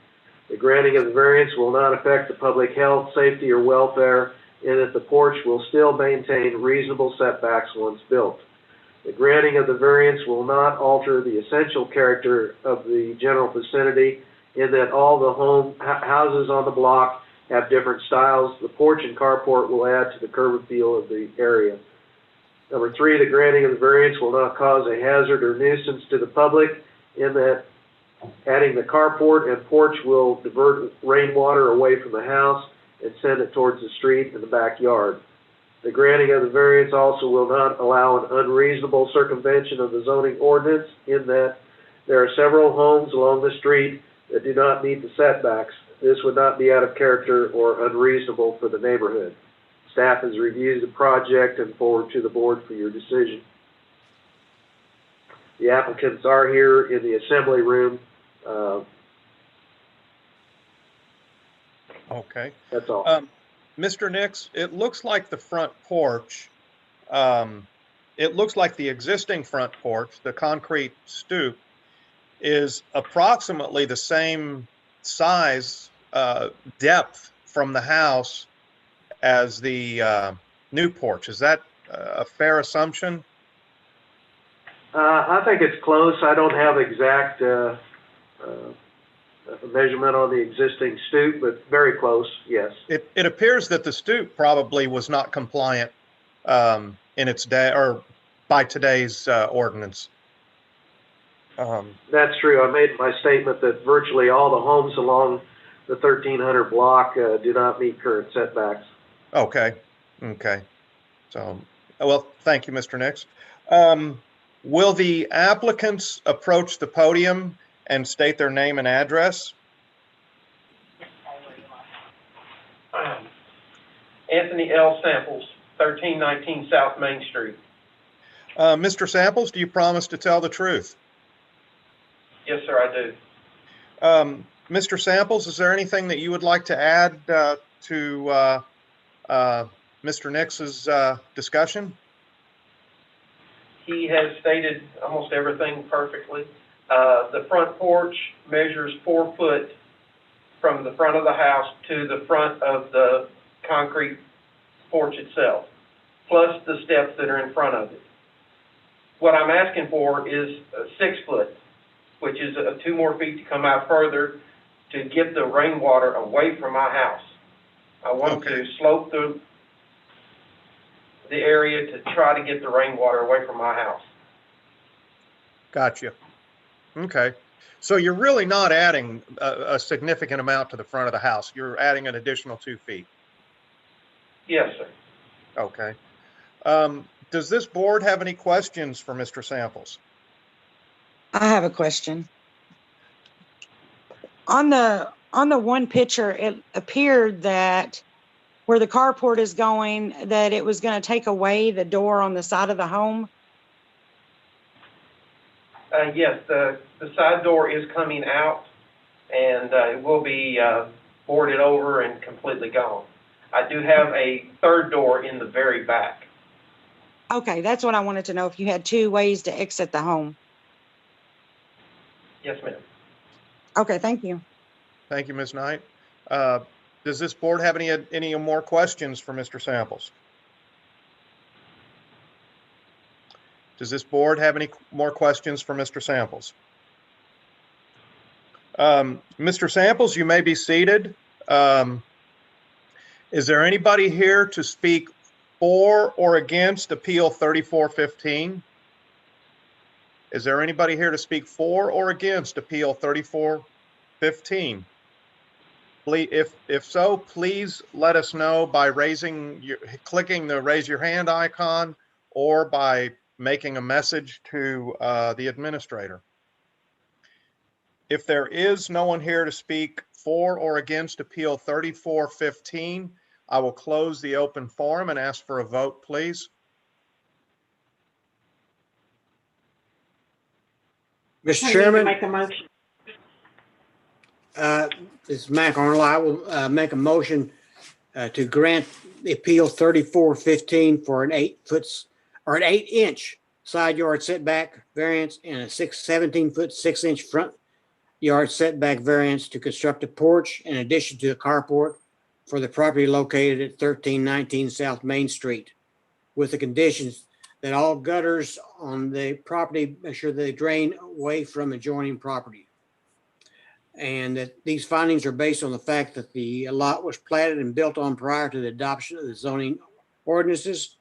the granting of the variance will not affect the public health, safety, or welfare, in that the porch will still maintain reasonable setbacks once built. The granting of the variance will not alter the essential character of the general vicinity, in that all the houses on the block have different styles. The porch and carport will add to the curb appeal of the area. Number 3, the granting of the variance will not cause a hazard or nuisance to the public, in that adding the carport and porch will divert rainwater away from the house and send it towards the street and the backyard. The granting of the variance also will not allow an unreasonable circumvention of the zoning ordinance, in that there are several homes along the street that do not meet the setbacks. This would not be out of character or unreasonable for the neighborhood. Staff has reviewed the project and forward to the board for your decision. The applicants are here in the assembly room. Okay. That's all. Mr. Nix, it looks like the front porch, it looks like the existing front porch, the concrete stoop, is approximately the same size, depth from the house as the new porch. Is that a fair assumption? I think it's close. I don't have exact measurement on the existing stoop, but very close, yes. It appears that the stoop probably was not compliant in its day or by today's ordinance. That's true. I made my statement that virtually all the homes along the 1300 block do not meet current setbacks. Okay, okay. So, well, thank you, Mr. Nix. Will the applicants approach the podium and state their name and address? Anthony L. Samples, 1319 South Main Street. Mr. Samples, do you promise to tell the truth? Yes, sir, I do. Mr. Samples, is there anything that you would like to add to Mr. Nix's discussion? He has stated almost everything perfectly. The front porch measures 4 foot from the front of the house to the front of the concrete porch itself, plus the steps that are in front of it. What I'm asking for is 6 foot, which is 2 more feet to come out further to get the rainwater away from my house. I want to slope the area to try to get the rainwater away from my house. Gotcha. Okay. So you're really not adding a significant amount to the front of the house. You're adding an additional 2 feet. Yes, sir. Okay. Does this board have any questions for Mr. Samples? I have a question. On the one picture, it appeared that where the carport is going, that it was going to take away the door on the side of the home. Yes, the side door is coming out, and it will be boarded over and completely gone. I do have a third door in the very back. Okay, that's what I wanted to know, if you had 2 ways to exit the home. Yes, ma'am. Okay, thank you. Thank you, Ms. Knight. Does this board have any more questions for Mr. Samples? Does this board have any more questions for Mr. Samples? Mr. Samples, you may be seated. Is there anybody here to speak for or against Appeal 3415? Is there anybody here to speak for or against Appeal 3415? If so, please let us know by clicking the raise your hand icon or by making a message to the administrator. If there is no one here to speak for or against Appeal 3415, I will close the open forum and ask for a vote, please. Mr. Chairman, Make a motion. this is Mac Arnold. I will make a motion to grant the appeal 3415 for an 8-inch side yard setback variance and a 17-foot 6-inch front yard setback variance to construct a porch in addition to the carport for the property located at 1319 South Main Street, with the conditions that all gutters on the property make sure they drain away from adjoining property. And that these findings are based on the fact that the lot was platted and built on prior to the adoption of the zoning ordinances,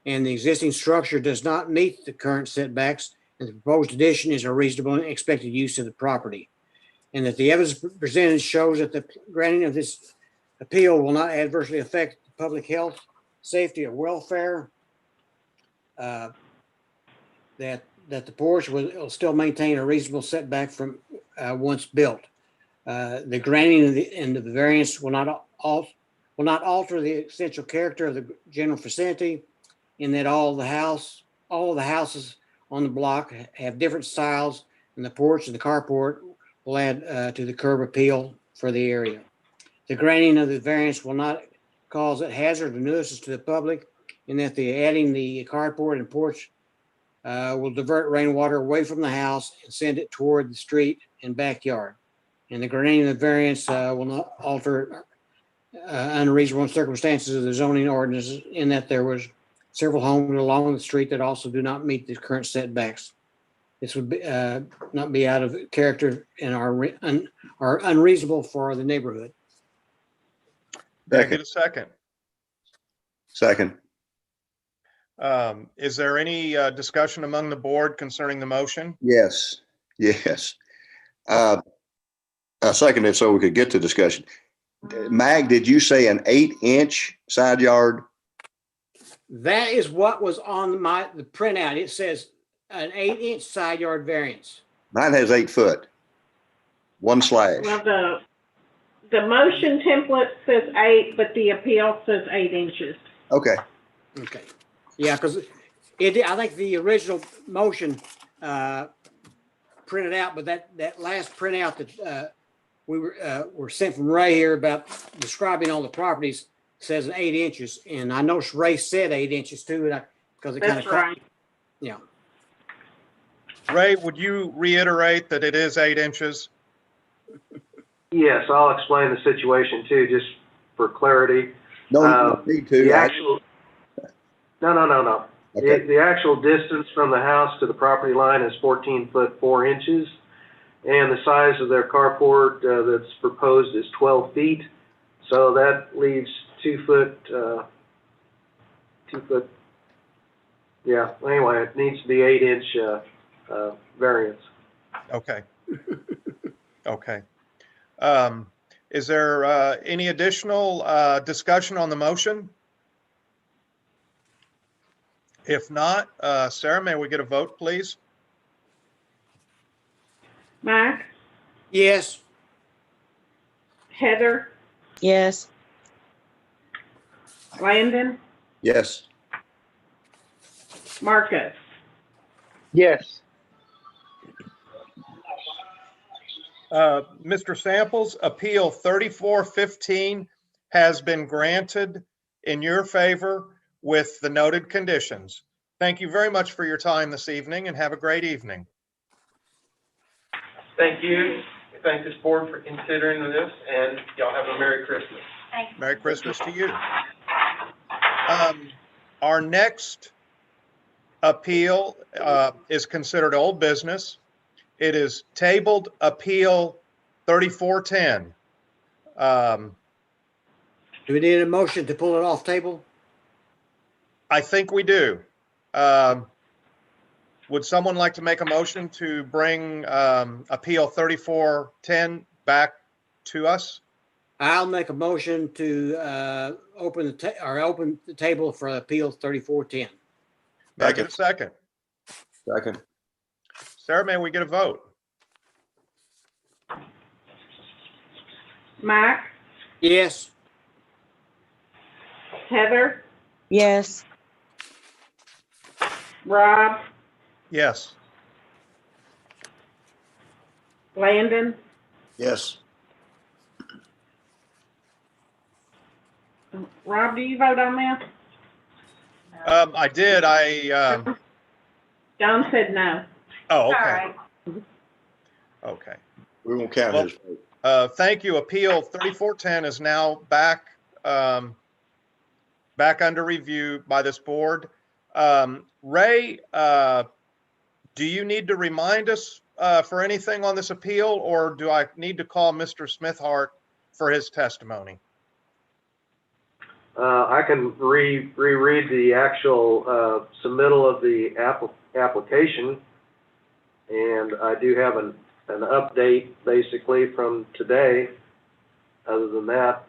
and the existing structure does not meet the current setbacks, and the proposed addition is a reasonable and expected use of the property. And that the evidence presented shows that the granting of this appeal will not adversely affect public health, safety, or welfare. That the porch will still maintain a reasonable setback from once built. The granting of the variance will not alter the essential character of the general vicinity, in that all of the houses on the block have different styles, and the porch and the carport will add to the curb appeal for the area. The granting of the variance will not cause a hazard or nuisance to the public, in that adding the carport and porch will divert rainwater away from the house and send it toward the street and backyard. And the granting of the variance will not alter unreasonable circumstances of the zoning ordinances, in that there was several homes along the street that also do not meet the current setbacks. This would be, not be out of character and are unreasonable for the neighborhood. Can I get a second? Second. Is there any discussion among the board concerning the motion? Yes, yes. I second it so we could get to discussion. Mag, did you say an 8-inch side yard? That is what was on the printout. It says an 8-inch side yard variance. Mine has 8 foot. 1 slash. Well, the motion template says 8, but the appeal says 8 inches. Okay. Okay. Yeah, because I think the original motion printed out, but that last printout that we were sent from Ray here about describing all the properties says 8 inches, and I noticed Ray said 8 inches too, because it kind of. That's right. Yeah. Ray, would you reiterate that it is 8 inches? Yes, I'll explain the situation too, just for clarity. No, you don't need to. The actual, no. Okay. The actual distance from the house to the property line is 14 foot 4 inches. And the size of their carport that's proposed is 12 feet. So that leaves 2 foot, yeah, anyway, it needs to be 8-inch variance. Okay. Okay. Is there any additional discussion on the motion? If not, Sarah, may we get a vote, please? Mike, Yes. Heather, Yes. Landon, Yes. Marcus. Yes. Mr. Samples, Appeal 3415 has been granted in your favor with the noted conditions. Thank you very much for your time this evening and have a great evening. Thank you. Thank this board for considering this, and y'all have a Merry Christmas. Thanks. Merry Christmas to you. Our next appeal is considered old business. It is tabled Appeal 3410. Do we need a motion to pull it off table? I think we do. Would someone like to make a motion to bring Appeal 3410 back to us? I'll make a motion to open the table for Appeal 3410. May I get a second? Second. Sarah, may we get a vote? Mike, Yes. Heather, Yes. Rob, Yes. Landon, Yes. Rob, do you vote on this? I did. John said no. Oh, All okay. right. Okay. We won't count Well, his vote. Thank you. Appeal 3410 is now back under review by this board. Ray, do you need to remind us for anything on this appeal, or do I need to call Mr. Smithhart for his testimony? I can reread the actual submittal of the application, and I do have an update basically from today. Other than that,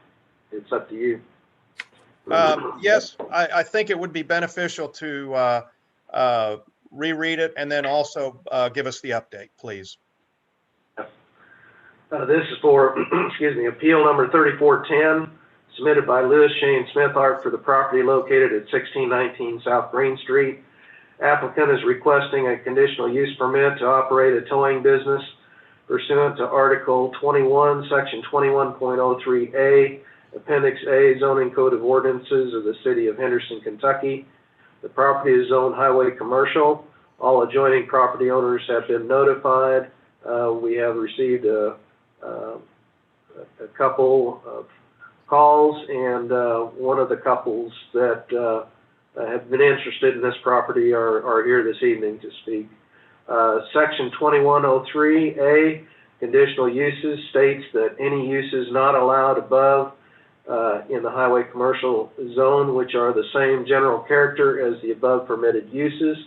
it's up to you. Yes, I think it woed be beneficial to reread it and then also give us the update, please. This is for, excuse me, appeal number 3410, submitted by Lewis Shane Smithhart for the property located at 1619 South Green Street. Applicant is requesting a conditional use permit to operate a towing business pursuant to Article 21, Section 21.03A, Appendix A, Zoning Code of Ordinances of the City of Henderson, Kentucky. The property is zoned highway commercial. All adjoining property owners have been notified. We have received a couple of calls, and one of the couples that have been interested in this property are here this evening to speak. Section 2103A, conditional uses, states that any uses not allowed above in the highway commercial zone, which are the same general character as the above permitted uses,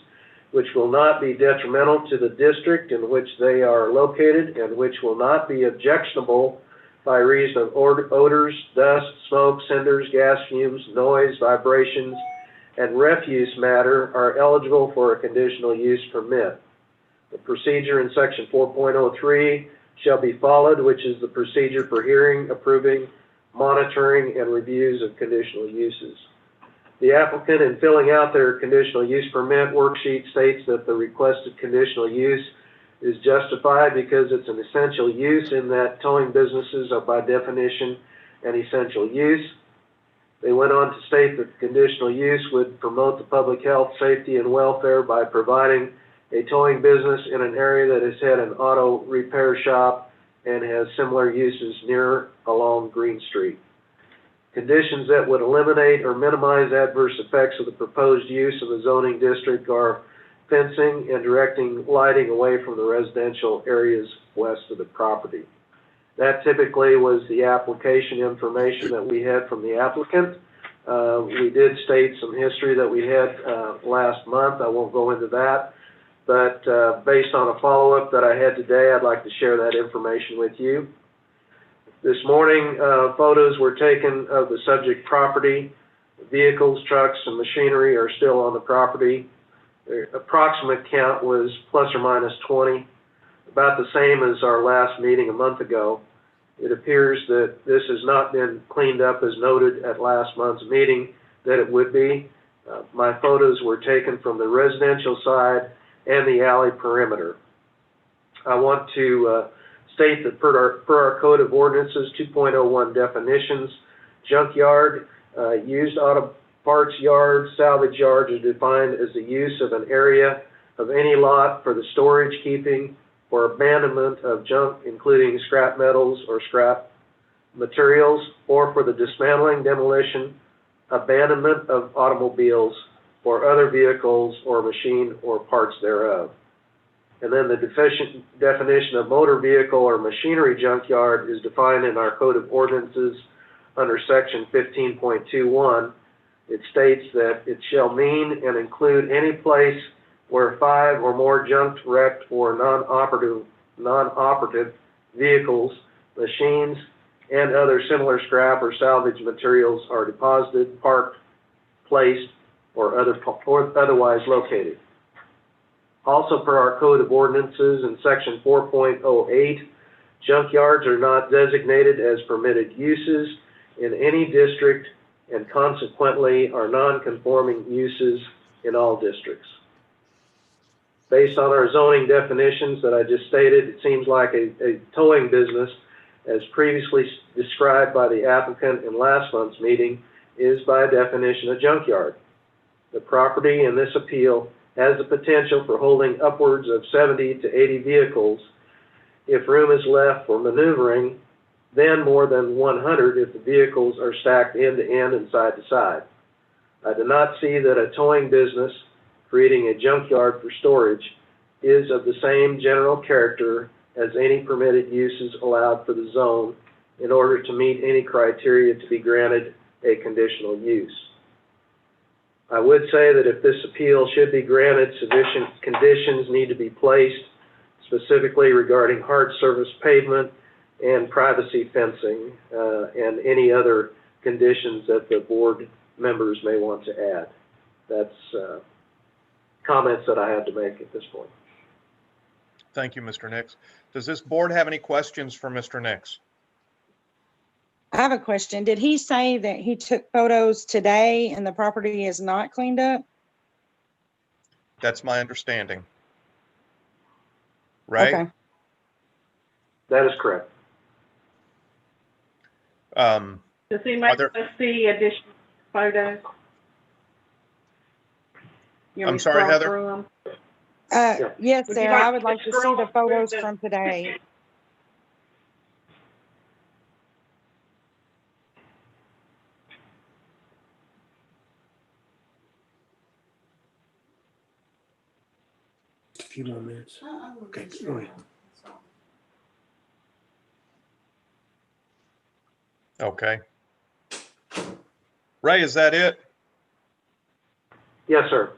which will not be detrimental to the district in which they are located, and which will not be objectionable by reason of odors, dust, smoke, cinders, gas fumes, noise, vibrations, and refuse matter are eligible for a conditional use permit. The procedure in section 4.03 shall be followed, which is the procedure for hearing, approving, monitoring, and reviews of conditional uses. The applicant, in filling out their conditional use permit worksheet, states that the requested conditional use is justified because it's an essential use in that towing businesses are by definition an essential use. They went on to state that the conditional use would promote the public health, safety, and welfare by providing a towing business in an area that has had an auto repair shop and has similar uses near along Green Street. Conditions that would eliminate or minimize adverse effects of the proposed use of the zoning district are fencing and directing lighting away from the residential areas west of the property. That typically was the application information that we had from the applicant. We did state some history that we had last month. I won't go into that, but based on a follow-up that I had today, I'd like to share that information with you. This morning, photos were taken of the subject property. Vehicles, trucks, and machinery are still on the property. The approximate count was plus or minus 20, about the same as our last meeting a month ago. It appears that this has not been cleaned up as noted at last month's meeting that it would be. My photos were taken from the residential side and the alley perimeter. I want to state that per our Code of Ordinances 2.01 definitions, junkyard, used auto parts yard, salvage yard is defined as the use of an area of any lot for the storage, keeping, or abandonment of junk, including scrap metals or scrap materials, or for the dismantling, demolition, abandonment of automobiles or other vehicles or machine or parts thereof. And then the definition of motor vehicle or machinery junkyard is defined in our Code of Ordinances under section 15.21. It states that it shall mean and include any place where 5 or more junked, wrecked, or non-operative vehicles, machines, and other similar scrap or salvage materials are deposited, parked, placed, or otherwise located. Also, per our Code of Ordinances in section 4.08, junkyards are not designated as permitted uses in any district and consequently are non-conforming uses in all districts. Based on our zoning definitions that I just stated, it seems like a towing business, as previously described by the applicant in last month's meeting, is by definition a junkyard. The property in this appeal has the potential for holding upwards of 70 to 80 vehicles. If room is left for maneuvering, then more than 100 if the vehicles are stacked end to end and side to side. I do not see that a towing business creating a junkyard for storage is of the same general character as any permitted uses allowed for the zone in order to meet any criteria to be granted a conditional use. I would say that if this appeal should be granted, sufficient conditions need to be placed, specifically regarding hard surface pavement and privacy fencing, and any other conditions that the board members may want to add. That's comments that I have to make at this point. Thank you, Mr. Nix. Does this board have any questions for Mr. Nix? I have a question. Did he say that he took photos today and the property is not cleaned up? That's my understanding. Right? Okay. That is correct. Does anybody want to see additional photos? You want me I'm to sorry, scroll Heather? through 'em? Yes, Would you Sarah, like I would to like to see scroll the photos through the from today. A few more minutes. Okay, go ahead. Okay. Ray, is that it? Yes, sir.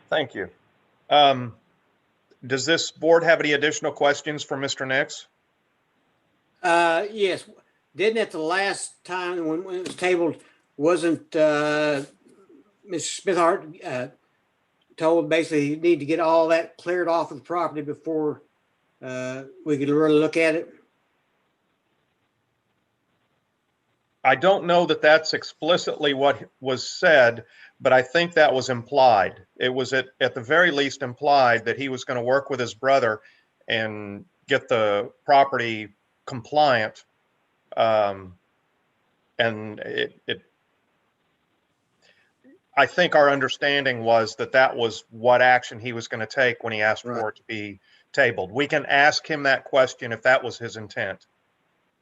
Thank you. Does this board have any additional questions for Mr. Nix? Yes, didn't at the last time when it was tabled, wasn't Mr. Smithart told basically you need to get all that cleared off of the property before we could really look at it? I don't know that that's explicitly what was said, but I think that was implied. It was at the very least implied that he was going to work with his brother and get the property compliant. And I think our understanding was that that was what action he was going to take when he asked for it to be tabled. We can ask him that question if that was his intent.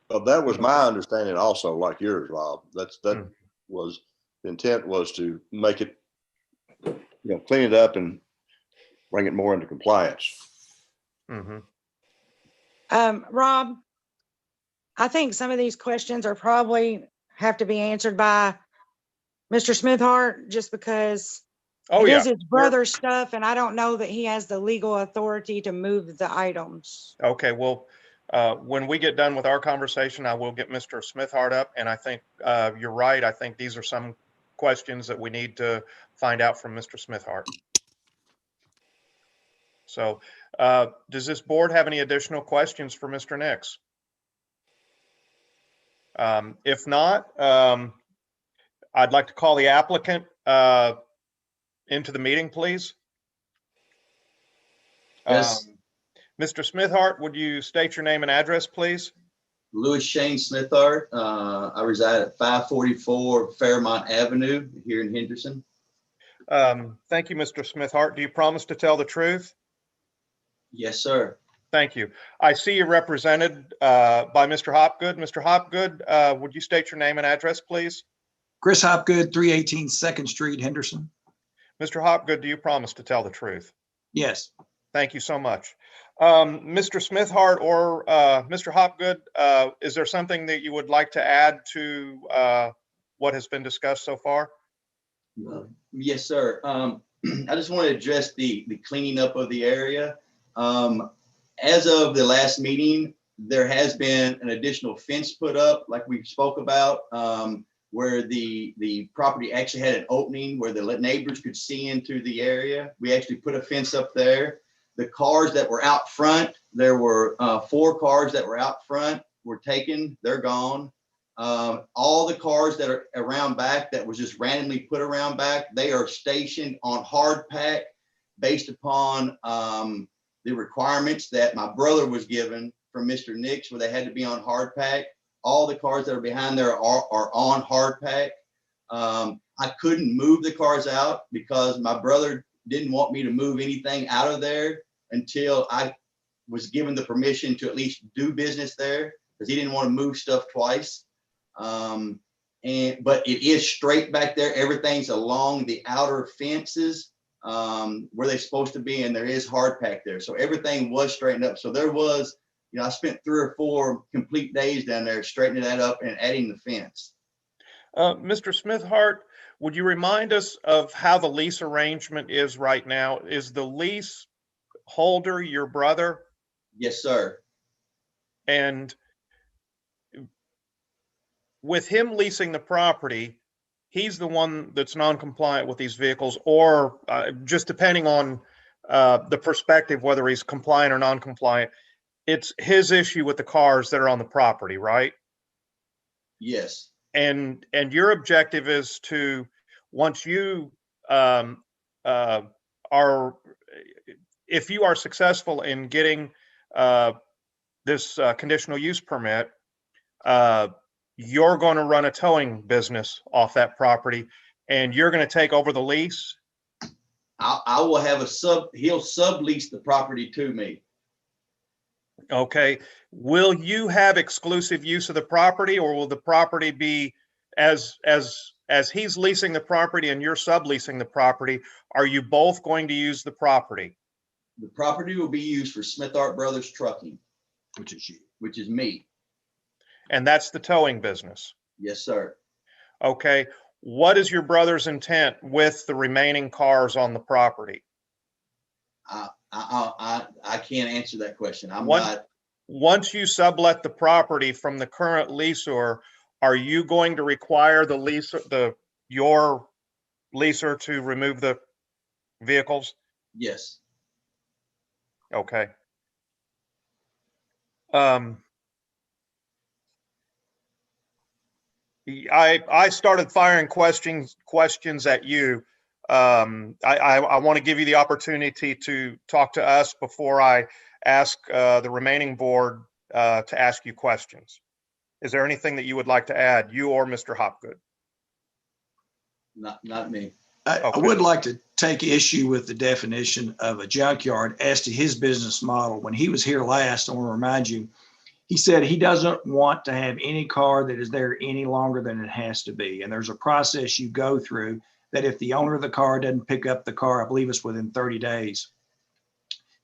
Well, that was my understanding also, like yours, Rob. That was, the intent was to make it, clean it up and bring it more into compliance. Mm-hmm. Rob, I think some of these questions are probably have to be answered by Mr. Smithart, just because it is his brother's stuff, and I don't know that he has the legal authority to move the items. Okay, well, when we get done with our conversation, I will get Mr. Smithart up, and I think you're right. I think these are some questions that we need to find out from Mr. Smithart. So does this board have any additional questions for Mr. Nix? If not, I'd like to call the applicant into the meeting, please. Yes. Mr. Smithart, would you state your name and address, please? Louis Shane Smithart. I reside at 544 Fairmont Avenue here in Henderson. Thank you, Mr. Smithart. Do you promise to tell the truth? Yes, sir. Thank you. I see you're represented by Mr. Hopgood. Mr. Hopgood, would you state your name and address, please? Chris Hopgood, 318 2nd Street, Henderson. Mr. Hopgood, do you promise to tell the truth? Yes. Thank you so much. Mr. Smithart or Mr. Hopgood, is there something that you would like to add to what has been discussed so far? Yes, sir. I just want to address the cleaning up of the area. As of the last meeting, there has been an additional fence put up, like we spoke about, where the property actually had an opening where the neighbors could see into the area. We actually put a fence up there. The cars that were out front, there were 4 cars that were out front were taken, they're gone. All the cars that are around back that was just randomly put around back, they are stationed on hard pack based upon the requirements that my brother was given from Mr. Nix, where they had to be on hard pack. All the cars that are behind there are on hard pack. I couldn't move the cars out because my brother didn't want me to move anything out of there until I was given the permission to at least do business there, because he didn't want to move stuff twice. But it is straight back there. Everything's along the outer fences where they're supposed to be, and there is hard pack there. So everything was straightened up. So there was, I spent 3 or 4 complete days down there straightening that up and adding the fence. Mr. Smithart, would you remind us of how the lease arrangement is right now? Is the lease holder your brother? Yes, sir. And with him leasing the property, he's the one that's non-compliant with these vehicles, or just depending on the perspective, whether he's compliant or non-compliant, it's his issue with the cars that are on the property, right? Yes. And your objective is to, once you if you are successful in getting this conditional use permit, you're going to run a towing business off that property, and you're going to take over the lease. I will have he'll sublease the property to me. Okay. Will you have exclusive use of the property, or will the property be as he's leasing the property and you're subleasing the property? Are you both going to use the property? The property will be used for Smithart Brothers Trucking, which is me. And that's the towing business. Yes, sir. Okay. What is your brother's intent with the remaining cars on the property? I can't answer that question. once you sublet the property from the current leaser, are you going to require your leaser to remove the vehicles? Yes. Okay. I started firing questions at you. I want to give you the opportunity to talk to us before I ask the remaining board to ask you questions. Is there anything that you would like to add, you or Mr. Hopgood? Not me. I would like to take issue with the definition of a junkyard as to his business model. When he was here last, I want to remind you, he said he doesn't want to have any car that is there any longer than it has to be. And there's a process you go through that if the owner of the car doesn't pick up the car, I believe it's within 30 days,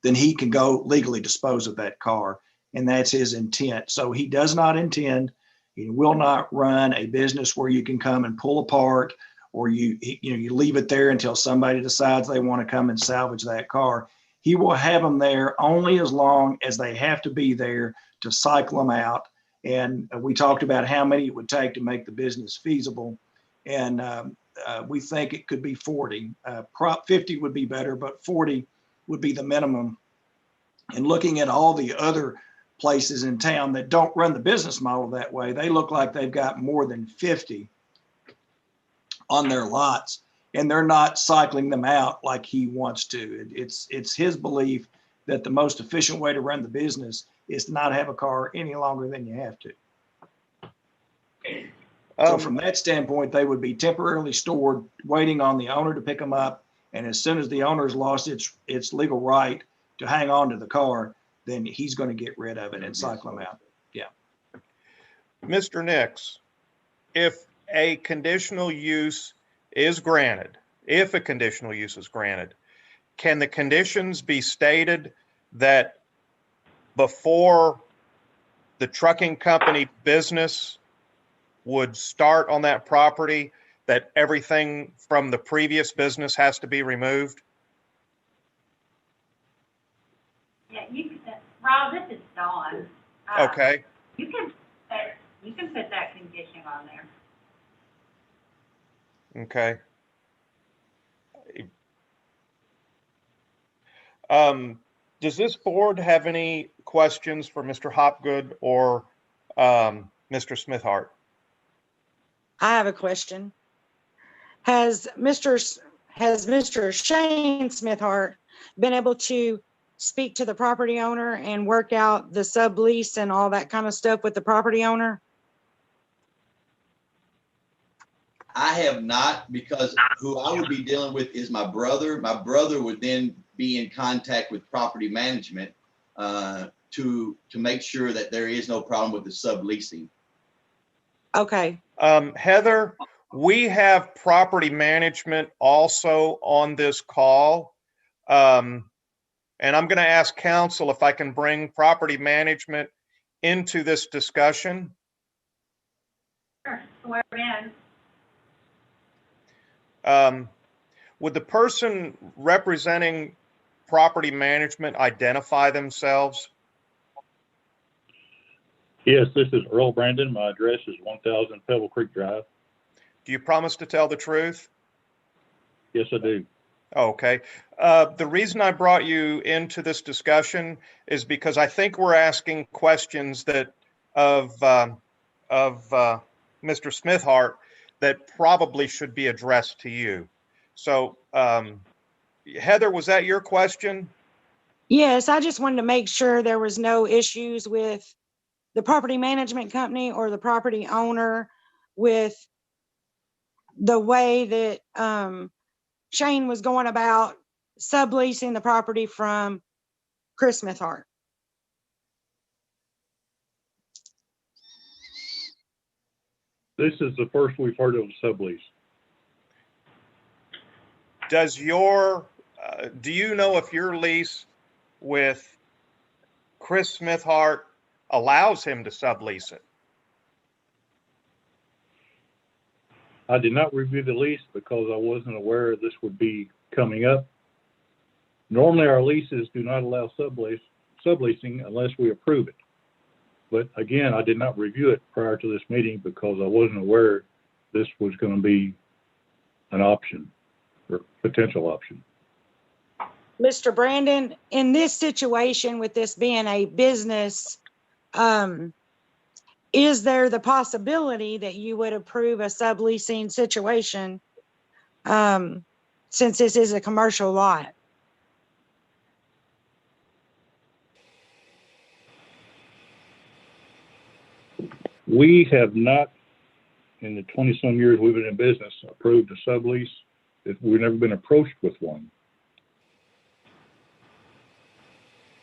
then he can go legally dispose of that car. And that's his intent. So he does not intend, he will not run a business where you can come and pull apart, or you leave it there until somebody decides they want to come and salvage that car. He will have them there only as long as they have to be there to cycle them out. And we talked about how many it would take to make the business feasible. And we think it could be 40. 50 would be better, but 40 would be the minimum. And looking at all the other places in town that don't run the business model that way, they look like they've got more than 50 on their lots, and they're not cycling them out like he wants to. It's his belief that the most efficient way to run the business is to not have a car any longer than you have to. So from that standpoint, they would be temporarily stored, waiting on the owner to pick them up. And as soon as the owner's lost its legal right to hang on to the car, then he's going to get rid of it and cycle them out. Yeah. Mr. Nix, if a conditional use is granted, can the conditions be stated that before the trucking company business would start on that property, that everything from the previous business has to be removed? Yeah, Rob, this is Dawn. Okay. You can put that condition on there. Okay. Does this board have any questions for Mr. Hopgood or Mr. Smithhart? I have a question. Has Mr. Shane Smithhart been able to speak to the property owner and work out the sublease and all that kind of stuff with the property owner? I have not, because who I would be dealing with is my brother. My brother would then be in contact with property management to make sure that there is no problem with the subleasing. Okay. Heather, we have property management also on this call. And I'm going to ask counsel if I can bring property management into this discussion. Sure, swear in. Would the person representing property management identify themselves? Yes, this is Earl Brandon. My address is 1000 Pebble Creek Drive. Do you promise to tell the truth? Yes, I do. Okay. The reason I brought you into this discussion is because I think we're asking questions that of Mr. Smithhart that probably should be addressed to you. So, Heather, was that your question? Yes, I just wanted to make sure there was no issues with the property management company or the property owner with the way that Shane was going about subleasing the property from Chris Smithhart. This is the first we've heard of a sublease. Does do you know if your lease with Chris Smithhart allows him to sublease it? I did not review the lease because I wasn't aware this would be coming up. Normally, our leases do not allow subleasing unless we approve it. But again, I did not review it prior to this meeting because I wasn't aware this was going to be an option or potential option. Mr. Brandon, in this situation with this being a business, is there the possibility that you would approve a subleasing situation since this is a commercial lot? We have not, in the 20-some years we've been in business, approved a sublease. We've never been approached with one.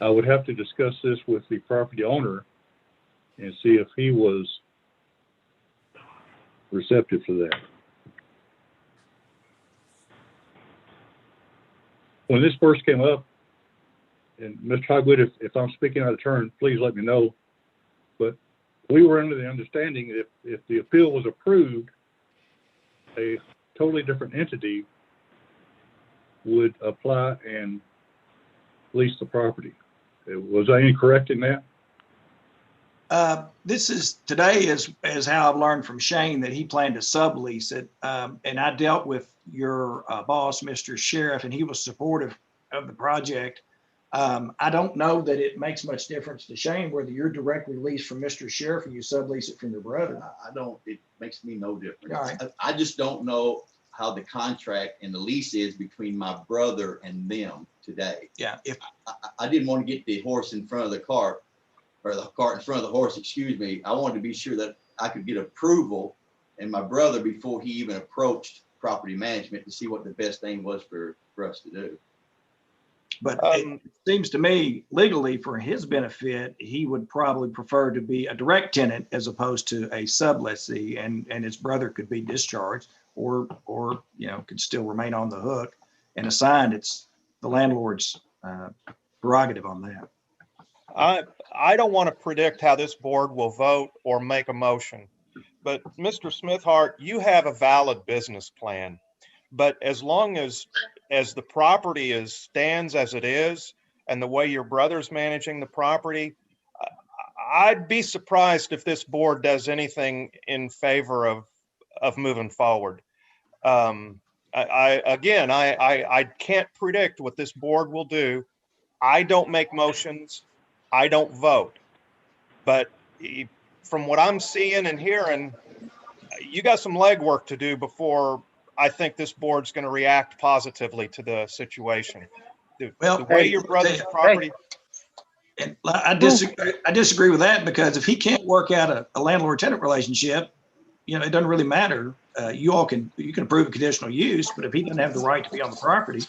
I would have to discuss this with the property owner and see if he was receptive to that. When this first came up, and Mr. Hogwood, if I'm speaking out of turn, please let me know. But we were under the understanding if the appeal was approved, a totally different entity would apply and lease the property. Was I incorrect in that? This is today is how I've learned from Shane that he planned to sublease it. And I dealt with your boss, Mr. Sheriff, and he was supportive of the project. I don't know that it makes much difference to Shane whether you're directly leased from Mr. Sheriff or you sublease it from your brother. I don't, it makes me no difference. All right. I just don't know how the contract and the lease is between my brother and them today. Yeah. If I didn't want to get the horse in front of the cart, or the cart in front of the horse, excuse me. I wanted to be sure that I could get approval and my brother before he even approached property management to see what the best thing was for us to do. But it seems to me legally for his benefit, he would probably prefer to be a direct tenant as opposed to a sublessee, and his brother could be discharged or could still remain on the hook and assigned. It's the landlord's prerogative on that. I don't want to predict how this board will vote or make a motion, but Mr. Smithhart, you have a valid business plan. But as long as the property stands as it is and the way your brother's managing the property, I'd be surprised if this board does anything in favor of moving forward. I can't predict what this board will do. I don't make motions. I don't vote. But from what I'm seeing and hearing, you got some legwork to do before I think this board's going to react positively to the situation. The way your brother's property. And I disagree with that, because if he can't work out a landlord-tenant relationship, it doesn't really matter. You can approve a conditional use, but if he doesn't have the right to be on the property,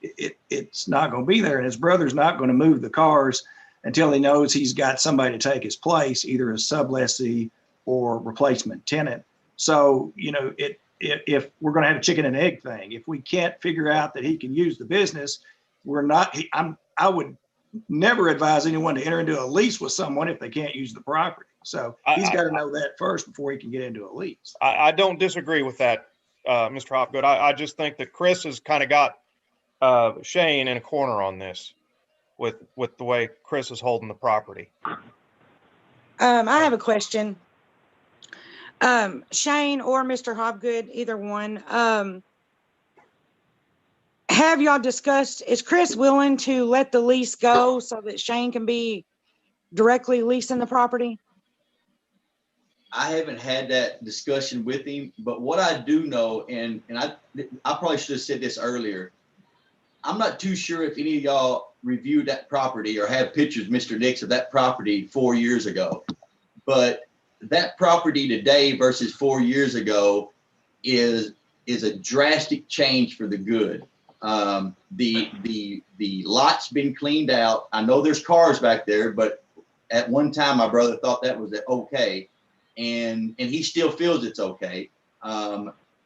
it's not going to be there. And his brother's not going to move the cars until he knows he's got somebody to take his place, either a sublessee or replacement tenant. So, if we're going to have a chicken and egg thing, if we can't figure out that he can use the business, I would never advise anyone to enter into a lease with someone if they can't use the property. So he's got to know that first before he can get into a lease. I don't disagree with that, Mr. Hopgood. I just think that Chris has kind of got Shane in a corner on this with the way Chris is holding the property. I have a question. Shane or Mr. Hopgood, either one. Have y'all discussed, is Chris willing to let the lease go so that Shane can be directly leasing the property? I haven't had that discussion with him, but what I do know, and I probably should have said this earlier, I'm not too sure if any of y'all reviewed that property or have pictures, Mr. Nix, of that property 4 years ago. But that property today versus 4 years ago is a drastic change for the good. The lot's been cleaned out. I know there's cars back there, but at one time my brother thought that was okay, and he still feels it's okay.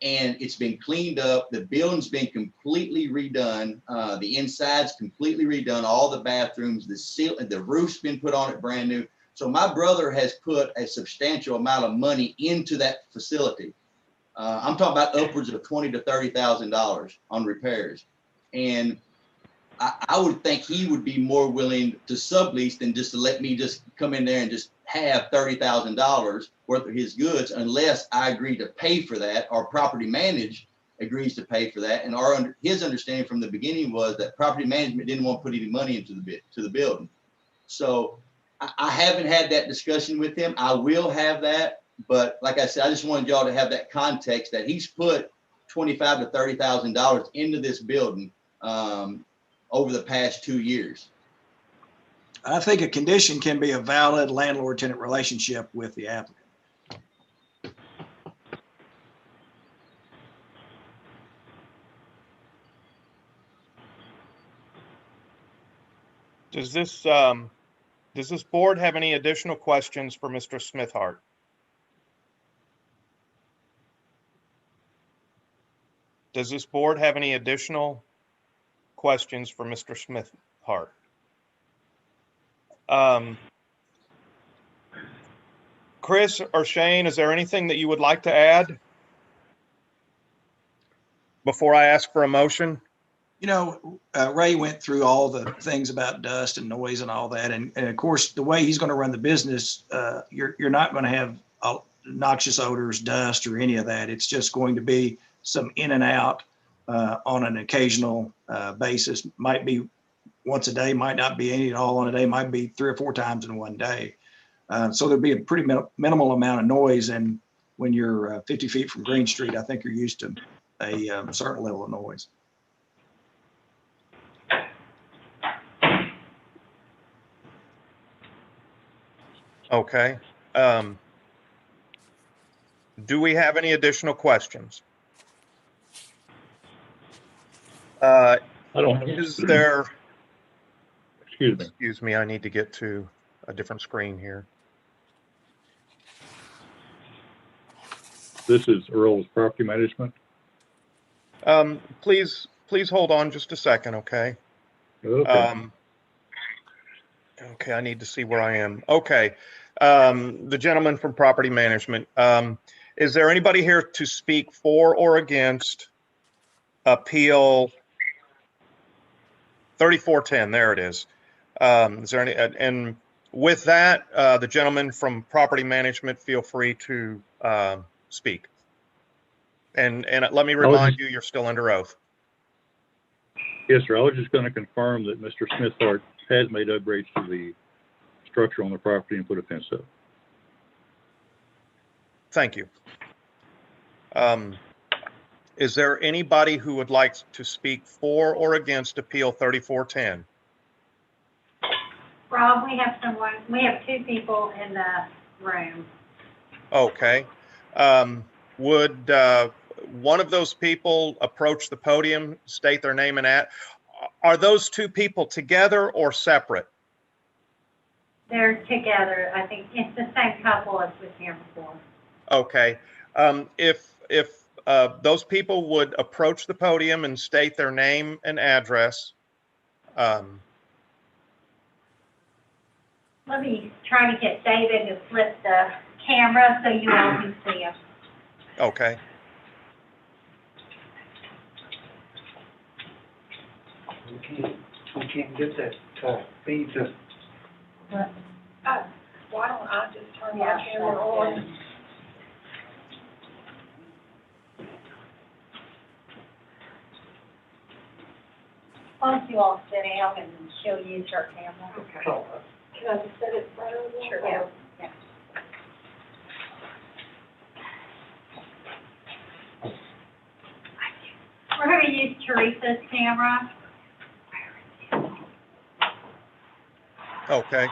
And it's been cleaned up. The building's been completely redone. The inside's completely redone. All the bathrooms, the roof's been put on it brand new. So my brother has put a substantial amount of money into that facility. I'm talking about upwards of $20,000 to $30,000 on repairs. And I would think he would be more willing to sublease than just to let me just come in there and just have $30,000 worth of his goods unless I agree to pay for that, or property manage agrees to pay for that. And his understanding from the beginning was that property management didn't want to put any money into the building. So I haven't had that discussion with him. I will have that, but like I said, I just wanted y'all to have that context that he's put $25,000 to $30,000 into this building over the past 2 years. I think a condition can be a valid landlord-tenant relationship with the applicant. Does this board have any additional questions for Mr. Smithhart? Does this board have any additional questions for Mr. Smithhart? Chris or Shane, is there anything that you would like to add before I ask for a motion? You know, Ray went through all the things about dust and noise and all that. And of course, the way he's going to run the business, you're not going to have noxious odors, dust, or any of that. It's just going to be some in and out on an occasional basis. Might be once a day, might not be any at all on a day, might be 3 or 4 times in one day. So there'd be a pretty minimal amount of noise. And when you're 50 feet from Green Street, I think you're used to a certain level of noise. Okay. Do we have any additional questions? I don't. Is there? Excuse me, I need to get to a different screen here. This is Earl's Property Management. Please hold on just a second, okay? Okay. Okay, I need to see where I am. Okay, the gentleman from Property Management. Is there anybody here to speak for or against Appeal 3410? There it is. Is there any? And with that, the gentleman from Property Management, feel free to speak. And let me remind you, you're still under oath. Yes, sir. I was just going to confirm that Mr. Smithhart has made upgrades to the structure on the property and put a fence up. Thank you. Is there anybody who would like to speak for or against Appeal 3410? Rob, we have 2 people in the room. Okay. Would one of those people approach the podium, state their name and are those 2 people together or separate? They're together. I think it's the same couple as was here before. Okay. If those people would approach the podium and state their name and address. Let me try to get David to flip the camera so you all can see him. Okay. We can't get that feed to. Why don't I just turn my camera on? Why don't you all sit down and she'll use her camera. Okay. Can I just set it in front of you? Sure. Yeah. We're going to use Teresa's camera. Okay.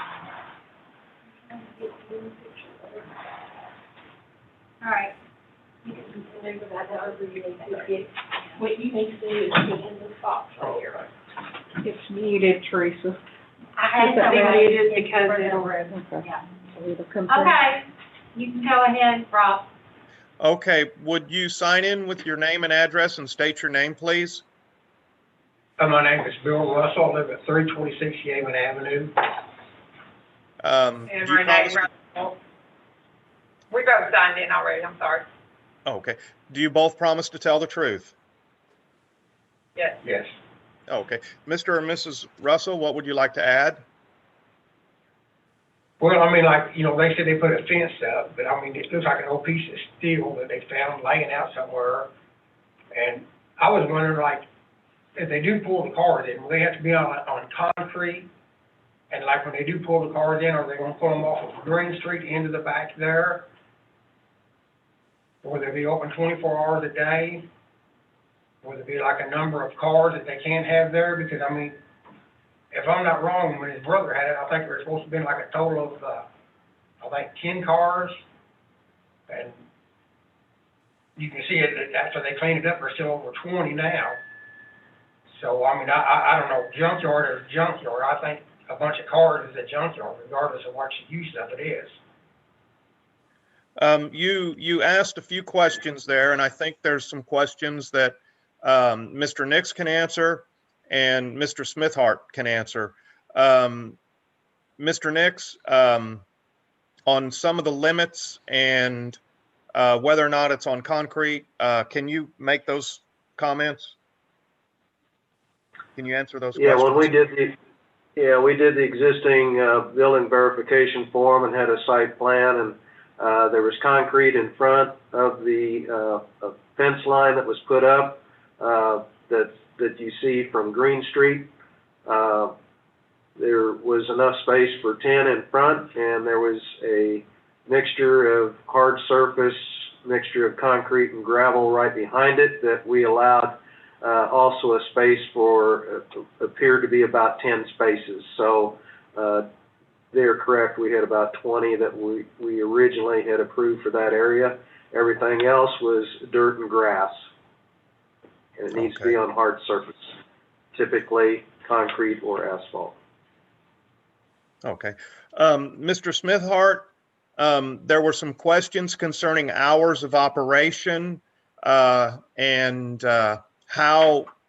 All right. What you need to do is put in the box right here. It's muted, Teresa. I had Is it somebody muted in because front of the it'll- room. Okay. Yeah. So it'll come through. Okay, you can go ahead, Rob. Okay. Would you sign in with your name and address and state your name, please? My name is Bill Russell. I live at 326 Yeaman Avenue. And And Renee Russell. We both signed in already, I'm sorry. Okay. Do you both promise to tell the truth? Yes. Yes. Okay. Mr. or Mrs. Russell, what would you like to add? Well, I mean, like, you know, they said they put a fence up, but I mean, it looks like an old piece of steel that they found laying out somewhere. And I was wondering, like, if they do pull the cars in, will they have to be on concrete? And like, when they do pull the cars in, are they gonna pull them off of Green Street into the back there? Will they be open 24 hours a day? Will there be like a number of cars that they can't have there? Because I mean, if I'm not wrong, when his brother had it, I think there was supposed to be like a total of, I think 10 cars. And you can see it, after they cleaned it up, there's still over 20 now. So, I mean, I don't know, junkyard is junkyard. I think a bunch of cars is a junkyard, regardless of what the use of it is. You asked a few questions there, and I think there's some questions that Mr. Nix can answer and Mr. Smithhart can answer. Mr. Nix, on some of the limits and whether or not it's on concrete, can you make those comments? Can you answer those questions? When we did the existing building verification form and had a site plan, and there was concrete in front of the fence line that was put up that you see from Green Street. There was enough space for 10 in front, and there was a mixture of hard surface, mixture of concrete and gravel right behind it that we allowed also a space for appeared to be about 10 spaces. So they're correct. We had about 20 that we originally had approved for that area. Everything else was dirt and grass. And it needs to be on hard surface, typically concrete or asphalt. Okay. Mr. Smithhart, there were some questions concerning hours of operation and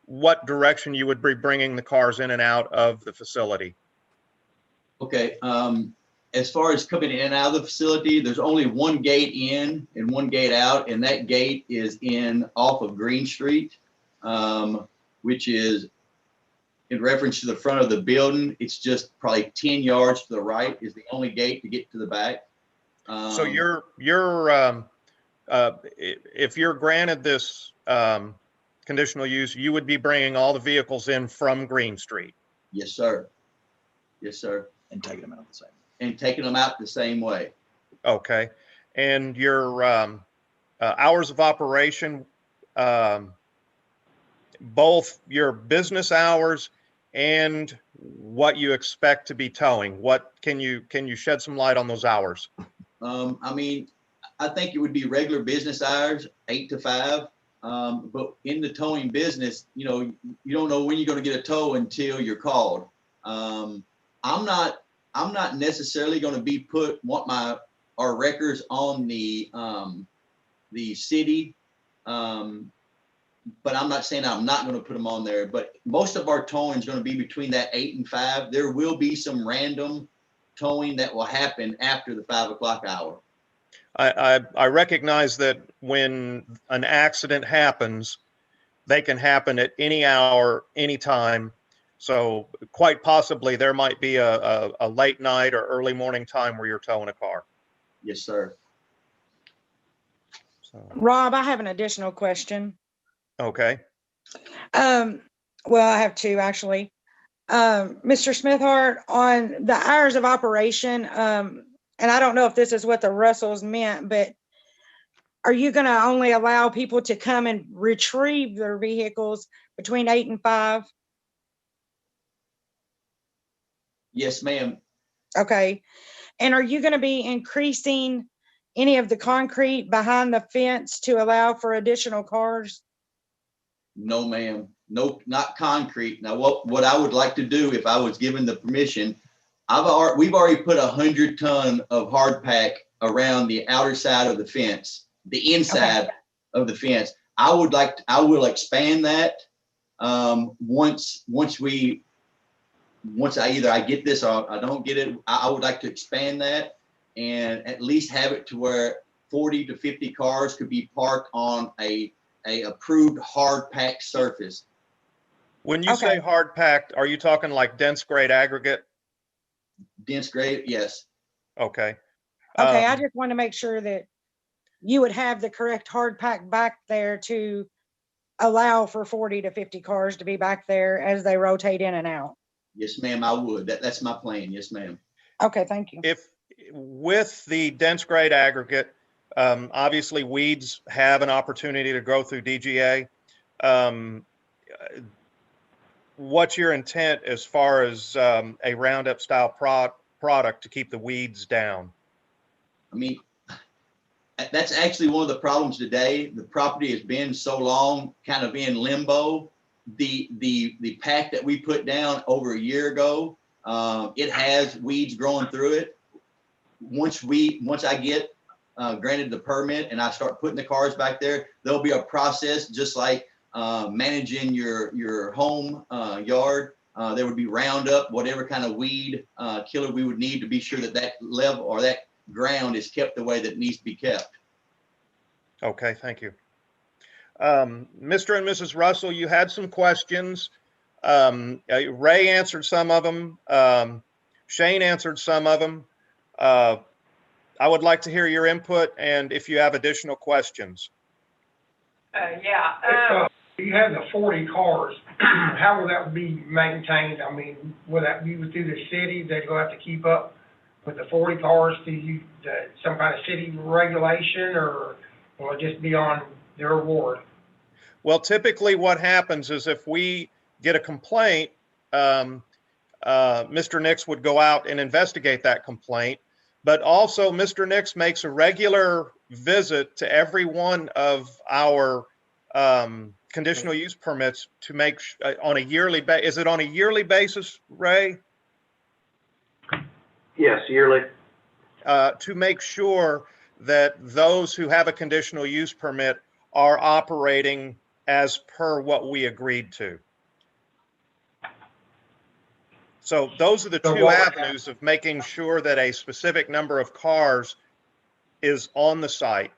what direction you would be bringing the cars in and out of the facility. Okay, as far as coming in and out of the facility, there's only one gate in and one gate out, and that gate is in off of Green Street, which is in reference to the front of the building. It's just probably 10 yards to the right is the only gate to get to the back. So if you're granted this conditional use, you would be bringing all the vehicles in from Green Street? Yes, sir. Yes, sir. And taking them out the same. And taking them out the same way. Okay. And your hours of operation, both your business hours and what you expect to be towing, can you shed some light on those hours? I mean, I think it would be regular business hours, 8 to 5. But in the towing business, you know, you don't know when you're going to get a tow until you're called. I'm not necessarily going to be our records on the city, but I'm not saying I'm not going to put them on there. But most of our towing is going to be between that 8 and 5. There will be some random towing that will happen after the 5 o'clock hour. I recognize that when an accident happens, they can happen at any hour, any time. So quite possibly there might be a late night or early morning time where you're towing a car. Yes, sir. So. Rob, I have an additional question. Okay. Well, I have two actually. Mr. Smithhart, on the hours of operation, and I don't know if this is what the Russells meant, but are you going to only allow people to come and retrieve their vehicles between 8 and 5? Yes, ma'am. Okay. And are you going to be increasing any of the concrete behind the fence to allow for additional cars? No, ma'am. No, not concrete. Now, what I would like to do if I was given the permission, we've already put 100 ton of hard pack around the outer side of the fence, the inside of the fence. I will expand that once I get this or I don't get it. I would like to expand that and at least have it to where 40 to 50 cars could be parked on a approved hard packed surface. When you say hard packed, are you talking like dense grade aggregate? Dense grade, yes. Okay. Okay, I just want to make sure that you would have the correct hard pack back there to allow for 40 to 50 cars to be back there as they rotate in and out. Yes, ma'am, I would. That's my plan. Yes, ma'am. Okay, thank you. If with the dense grade aggregate, obviously weeds have an opportunity to grow through DGA. What's your intent as far as a Roundup style product to keep the weeds down? I mean, that's actually one of the problems today. The property has been so long kind of in limbo. The pack that we put down over a year ago, it has weeds growing through it. Once I get granted the permit and I start putting the cars back there, there'll be a process just like managing your home yard. There would be Roundup, whatever kind of weed killer we would need to be sure that that level or that ground is kept the way that it needs to be kept. Okay, thank you. Mr. and Mrs. Russell, you had some questions. Ray answered some of them. Shane answered some of them. I would like to hear your input and if you have additional questions. If you have the 40 cars, how will that be maintained? I mean, will that be through the city? They're going to have to keep up with the 40 cars to some kind of city regulation, or will it just be on their ward? Well, typically what happens is if we get a complaint, Mr. Nix would go out and investigate that complaint. But also Mr. Nix makes a regular visit to every one of our conditional use permits to make on a yearly basis. Is it on a yearly basis, Ray? Yes, yearly. To make sure that those who have a conditional use permit are operating as per what we agreed to. So those are the two avenues of making sure that a specific number of cars is on the site.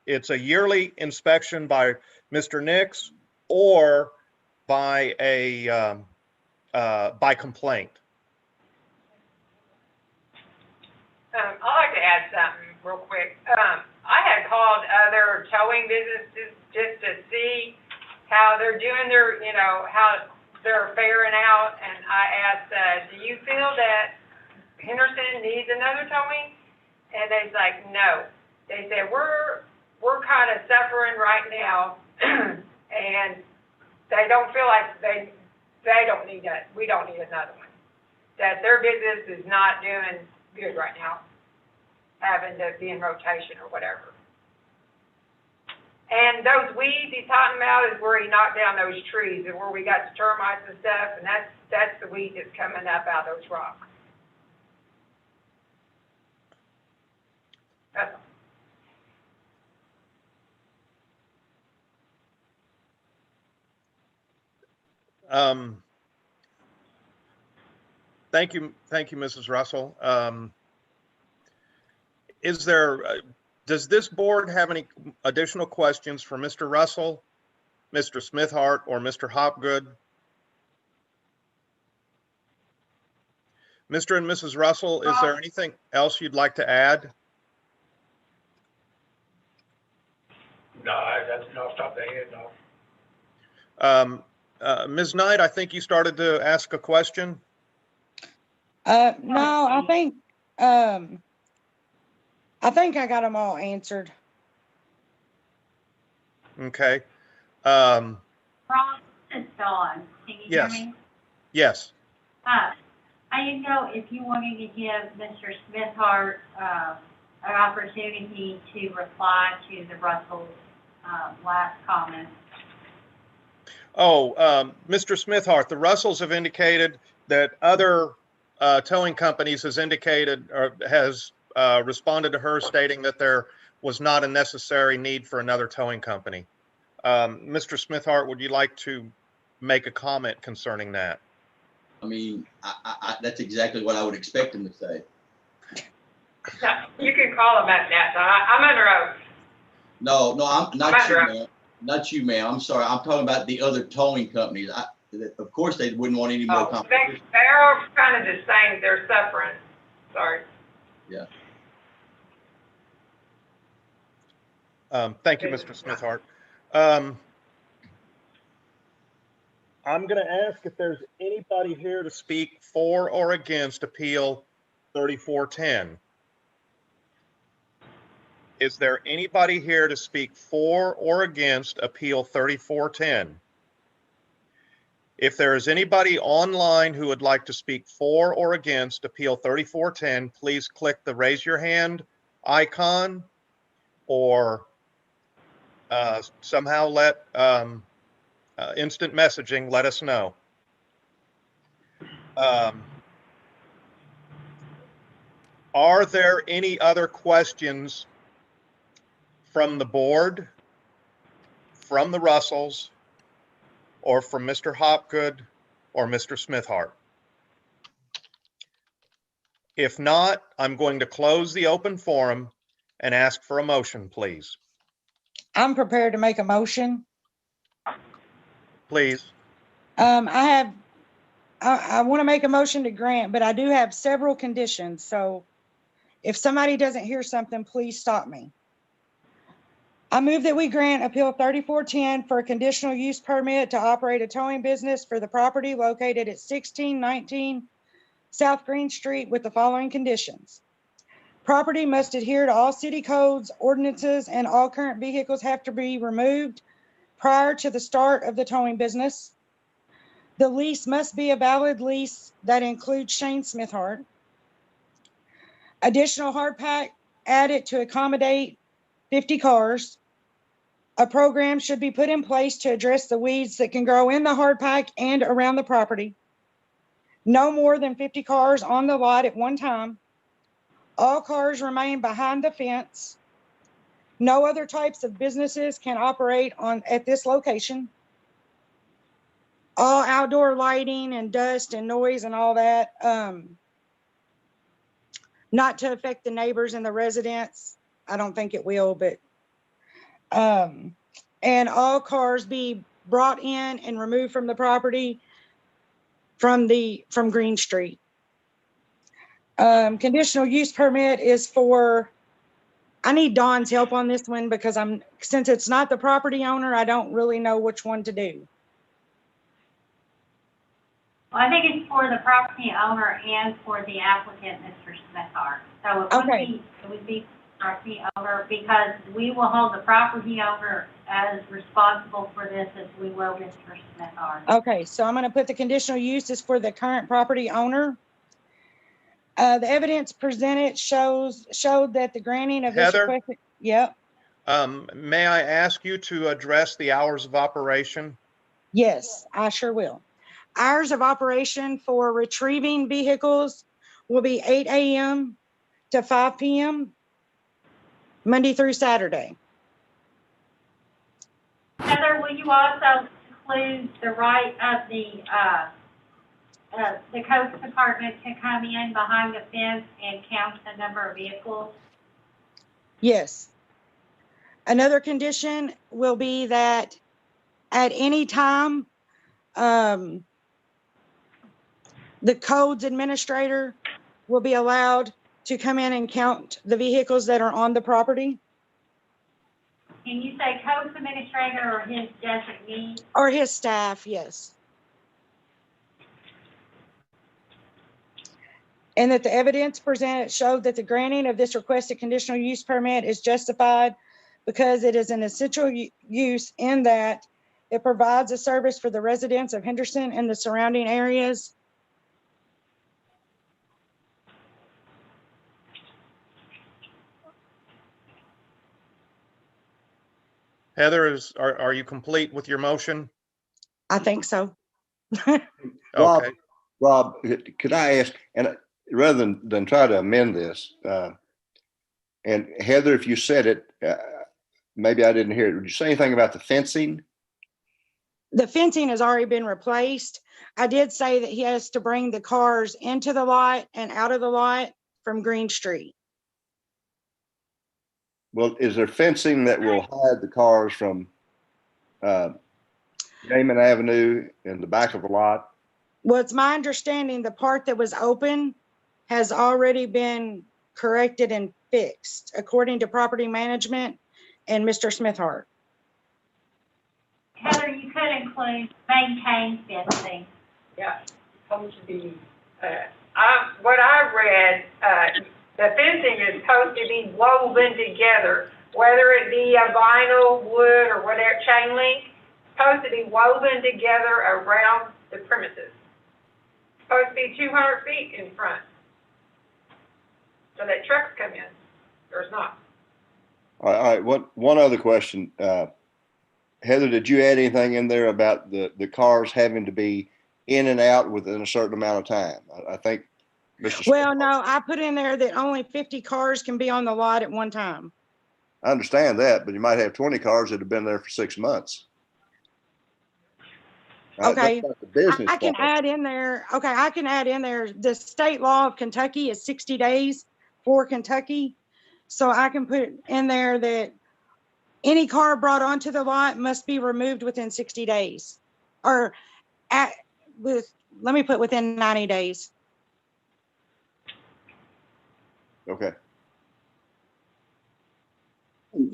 It's a yearly inspection by Mr. Nix or by a by complaint. I'd like to add something real quick. I had called other towing businesses just to see how they're doing their, how they're faring out, and I asked, do you feel that Henderson needs another towing? And they's like, no. They said, we're kind of suffering right now, and they don't feel like they don't need that. We don't need another one. That their business is not doing good right now, having to be in rotation or whatever. And those weeds he's talking about is where he knocked down those trees and where we got the termites and stuff, and that's the weed that's coming up out of those rocks. That's all. Thank you, Mrs. Russell. Is there, does this board have any additional questions for Mr. Russell, Mr. Smithhart, or Mr. Hopgood? Mr. and Mrs. Russell, is there anything else you'd like to add? No, that's not off the top of the head, no. Ms. Knight, I think you started to ask a question. No, I think I got them all answered. Okay. Ron, this is Dawn. Can you Yes. hear me? Yes. I didn't know if you wanted to give Mr. Smithhart an opportunity to reply to the Russell's last comment. Oh, Mr. Smithhart, the Russells have indicated that other towing companies has indicated or has responded to her stating that there was not a necessary need for another towing company. Mr. Smithhart, would you like to make a comment concerning that? I mean, that's exactly what I would expect him to say. You can call him at that. I'm under oath. No, I'm not you, ma'am. Not you, ma'am. I'm sorry. I'm talking about the other towing companies. Of course, they wouldn't want any more competition. They're kind of the same. They're suffering. Sorry. Yeah. Thank you, Mr. Smithart. I'm going to ask if there's anybody here to speak for or against Appeal 3410. Is there anybody here to speak for or against Appeal 3410? If there is anybody online who would like to speak for or against Appeal 3410, please click the raise your hand icon or somehow let instant messaging let us know. Are there any other questions from the board, from the Russells, or from Mr. Hopgood or Mr. Smithart? If not, I'm going to close the open forum and ask for a motion, please. I'm prepared to make a motion. Please. I want to make a motion to grant, but I do have several conditions. So if somebody doesn't hear something, please stop me. I move that we grant Appeal 3410 for a conditional use permit to operate a towing business for the property located at 1619 South Green Street with the following conditions. Property must adhere to all city codes, ordinances, and all current vehicles have to be removed prior to the start of the towing business. The lease must be a valid lease that includes Shane Smithart. Additional hard pack added to accommodate 50 cars. A program should be put in place to address the weeds that can grow in the hard pack and around the property. No more than 50 cars on the lot at one time. All cars remain behind the fence. No other types of businesses can operate at this location. All outdoor lighting and dust and noise and all that, not to affect the neighbors and the residents. I don't think it will, but and all cars be brought in and removed from the property from Green Street. Conditional use permit is for, I need Dawn's help on this one because since it's not the property owner, I don't really know which one to do. Well, I think it's for the property owner and for the applicant, Mr. Smithart. So it would be property owner, because we will hold the property owner as responsible for this as we will Mr. Smithart. Okay, so I'm going to put the conditional use is for the current property owner. The evidence presented showed that the granting of this request. Yep. May I ask you to address the hours of operation? Yes, I sure will. Hours of operation for retrieving vehicles will be 8 a.m. to 5 p.m. Monday through Saturday. Heather, will you also include the right of the codes department to come in behind the fence and count the number of vehicles? Yes. Another condition will be that at any time, the codes administrator will be allowed to come in and count the vehicles that are on the property. Can you say codes administrator or his designee? Or his staff, yes. And that the evidence presented showed that the granting of this requested conditional use permit is justified because it is an essential use in that it provides a service for the residents of Henderson and the surrounding areas. Heather, are you complete with your motion? I think so. Okay. Rob, could I ask, and rather than try to amend this, and Heather, if you said it, maybe I didn't hear it. Would you say anything about the fencing? The fencing has already been replaced. I did say that he has to bring the cars into the lot and out of the lot from Green Street. Well, is there fencing that will hide the cars from Damon Avenue in the back of the lot? Well, it's my understanding the part that was open has already been corrected and fixed, according to property management and Mr. Smithhart. Heather, you could include maintain fencing. Yeah, supposed to be, what I read, the fencing is supposed to be woven together, whether it be a vinyl, wood, or whatever, chain link, supposed to be woven together around the premises. Supposed to be 200 feet in front, so that trucks come in, or it's not. All right, one other question. Heather, did you add anything in there about the cars having to be in and out within a certain amount of time? I think Mr. Well, no, I put in there that only 50 cars can be on the lot at one time. I understand that, but you might have 20 cars that have been there for 6 months. Okay, That's not the business I can part. add in there, okay, I can add in there, the state law of Kentucky is 60 days for Kentucky. So I can put in there that any car brought onto the lot must be removed within 60 days. Or let me put within 90 days. Okay.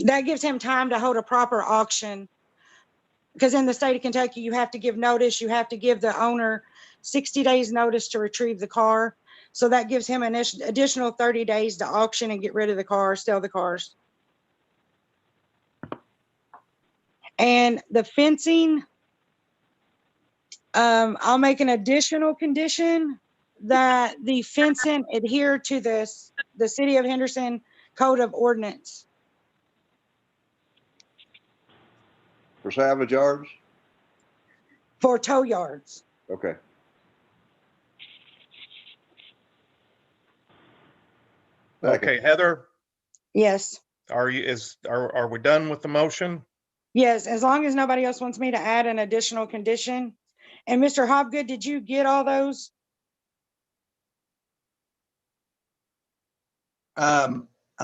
That gives him time to hold a proper auction. Because in the state of Kentucky, you have to give notice, you have to give the owner 60 days notice to retrieve the car. So that gives him an additional 30 days to auction and get rid of the car, sell the cars. And the fencing, I'll make an additional condition that the fencing adhere to the City of Henderson Code of Ordinance. For salvage yards? For tow yards. Okay. Okay, Heather, Yes. are we done with the motion? Yes, as long as nobody else wants me to add an additional condition. And Mr. Hobgood, did you get all those? I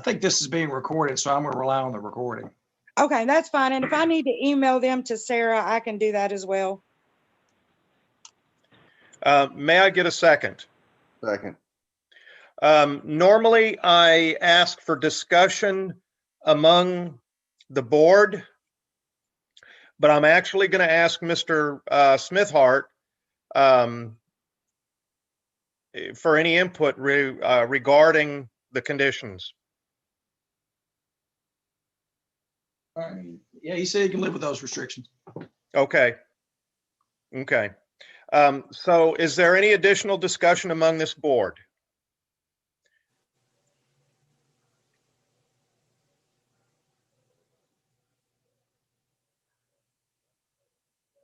think this is being recorded, so I'm going to rely on the recording. Okay, that's fine. And if I need to email them to Sarah, I can do that as well. May I get a second? Second. Normally, I ask for discussion among the board, but I'm actually going to ask Mr. Smithhart for any input regarding the conditions. Yeah, he said he can live with those restrictions. Okay. Okay. So is there any additional discussion among this board?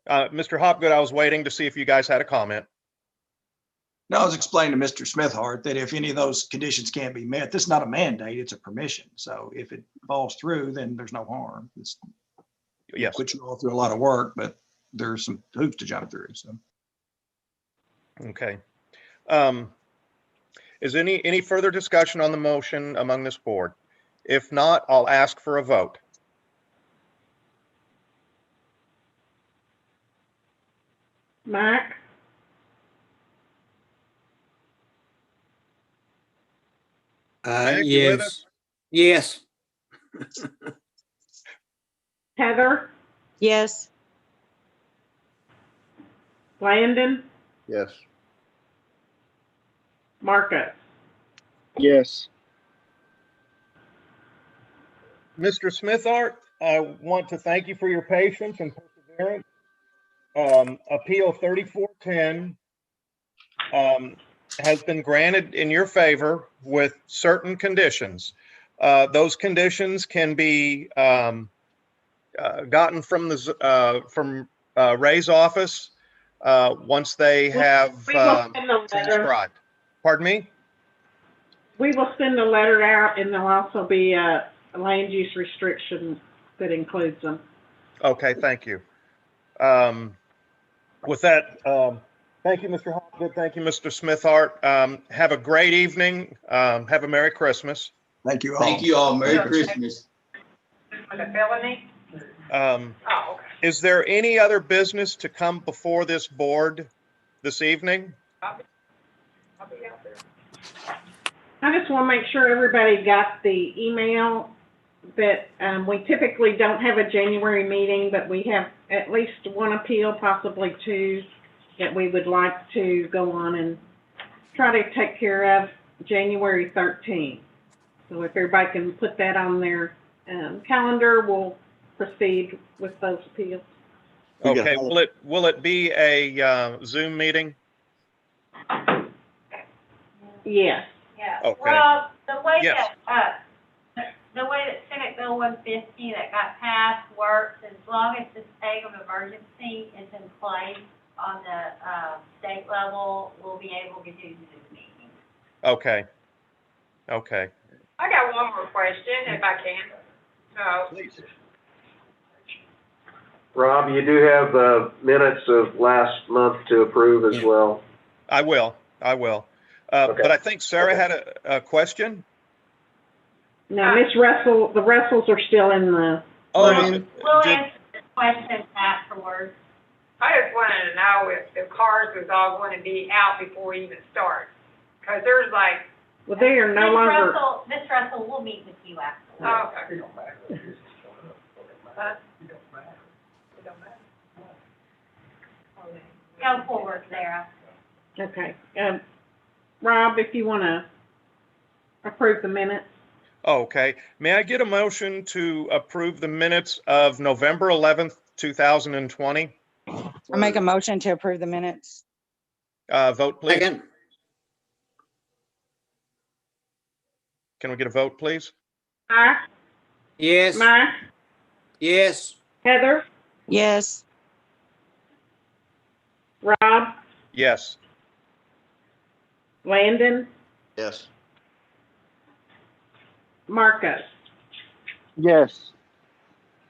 Mr. Hopgood, I was waiting to see if you guys had a comment. No, I was explaining to Mr. Smithhart that if any of those conditions can't be met, this is not a mandate, it's a permission. So if it falls through, then there's no harm. Yes. Put you all through a lot of work, but there's some hoops to jump through. So. Okay. Is any further discussion on the motion among this board? If not, I'll ask for a vote. Mike? Mac, you with us? Yes. Heather? Yes. Landon? Yes. Marcus? Yes. Mr. Smithhart, I want to thank you for your patience and perseverance. Appeal 3410 has been granted in your favor with certain conditions. Those conditions can be gotten from Ray's office once they have transcribed. Pardon me? We will send a letter out, and there'll also be a land use restriction that includes them. Okay, thank you. With that, thank you, Mr. Hopgood. Thank you, Mr. Smithhart. Have a great evening. Have a Merry Christmas. Thank you all. Thank you all. Merry Christmas. On the felony? Okay. Is there any other business to come before this board this evening? I'll be out there. I just want to make sure everybody got the email that, we typically don't have a January meeting, but we have at least one appeal, possibly two, that we would like to go on and try to take care of January 13th. So if everybody can put that on their, calendar, we'll proceed with those appeals. Okay, will it be a Zoom meeting? Yes. Yeah. Okay. Well, the way Yes. that, the way that Senate Bill 150 that got passed works, as long as the state of emergency is in place on the, state level, we'll be able to do Zoom meetings. Okay. Okay. I got one more question, if I can. Please. Rob, you do have minutes of last month to approve as well. I will. Okay. But I think Sarah had a question. Now, Miss Russell, the Russells are still in the Oh, room. We'll answer the questions afterwards. I just wanted to know if the cars was all going to be out before we even start. Because there's like, Well, they are no longer. Miss Russell, we'll meet with you afterwards. oh, okay. It don't matter. Huh? It don't matter. It don't matter. Go forward, Sarah. Okay. Rob, if you want to approve the minutes. Okay. May I get a motion to approve the minutes of November 11th, 2020? I make a motion to approve the minutes. Vote, please. Second. Can we get a vote, please? Mark, Yes. Mark, Yes. Heather, Yes. Rob, Yes. Landon, Yes. Marcus. Yes.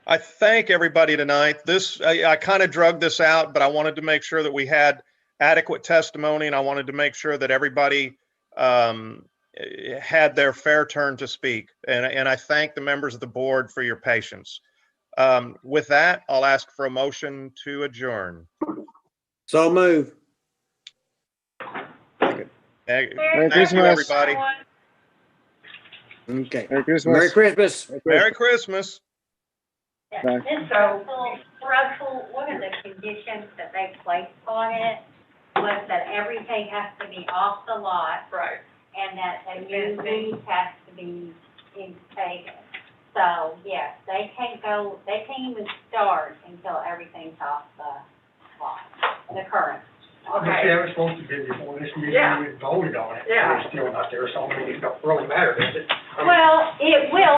I thank everybody tonight. I kind of drug this out, but I wanted to make sure that we had adequate testimony, and I wanted to make sure that everybody had their fair turn to speak. And I thank the members of the board for your patience. With that, I'll ask for a motion to adjourn. So move. Thank Merry you, Christmas. everybody. Okay. Merry Christmas. Merry Christmas. Merry Christmas. Yeah, Bye. Miss Russell, one of the conditions that they placed on it was that everything has to be off the lot. Right. And that a new lease has to be taken. So, yes, they can't even start until everything's off the lot, the current. But see, that was supposed to be before this meeting, Yeah. we voted on it. Yeah. It's still not there, so I mean, it don't really matter, does it? I mean, Well, it will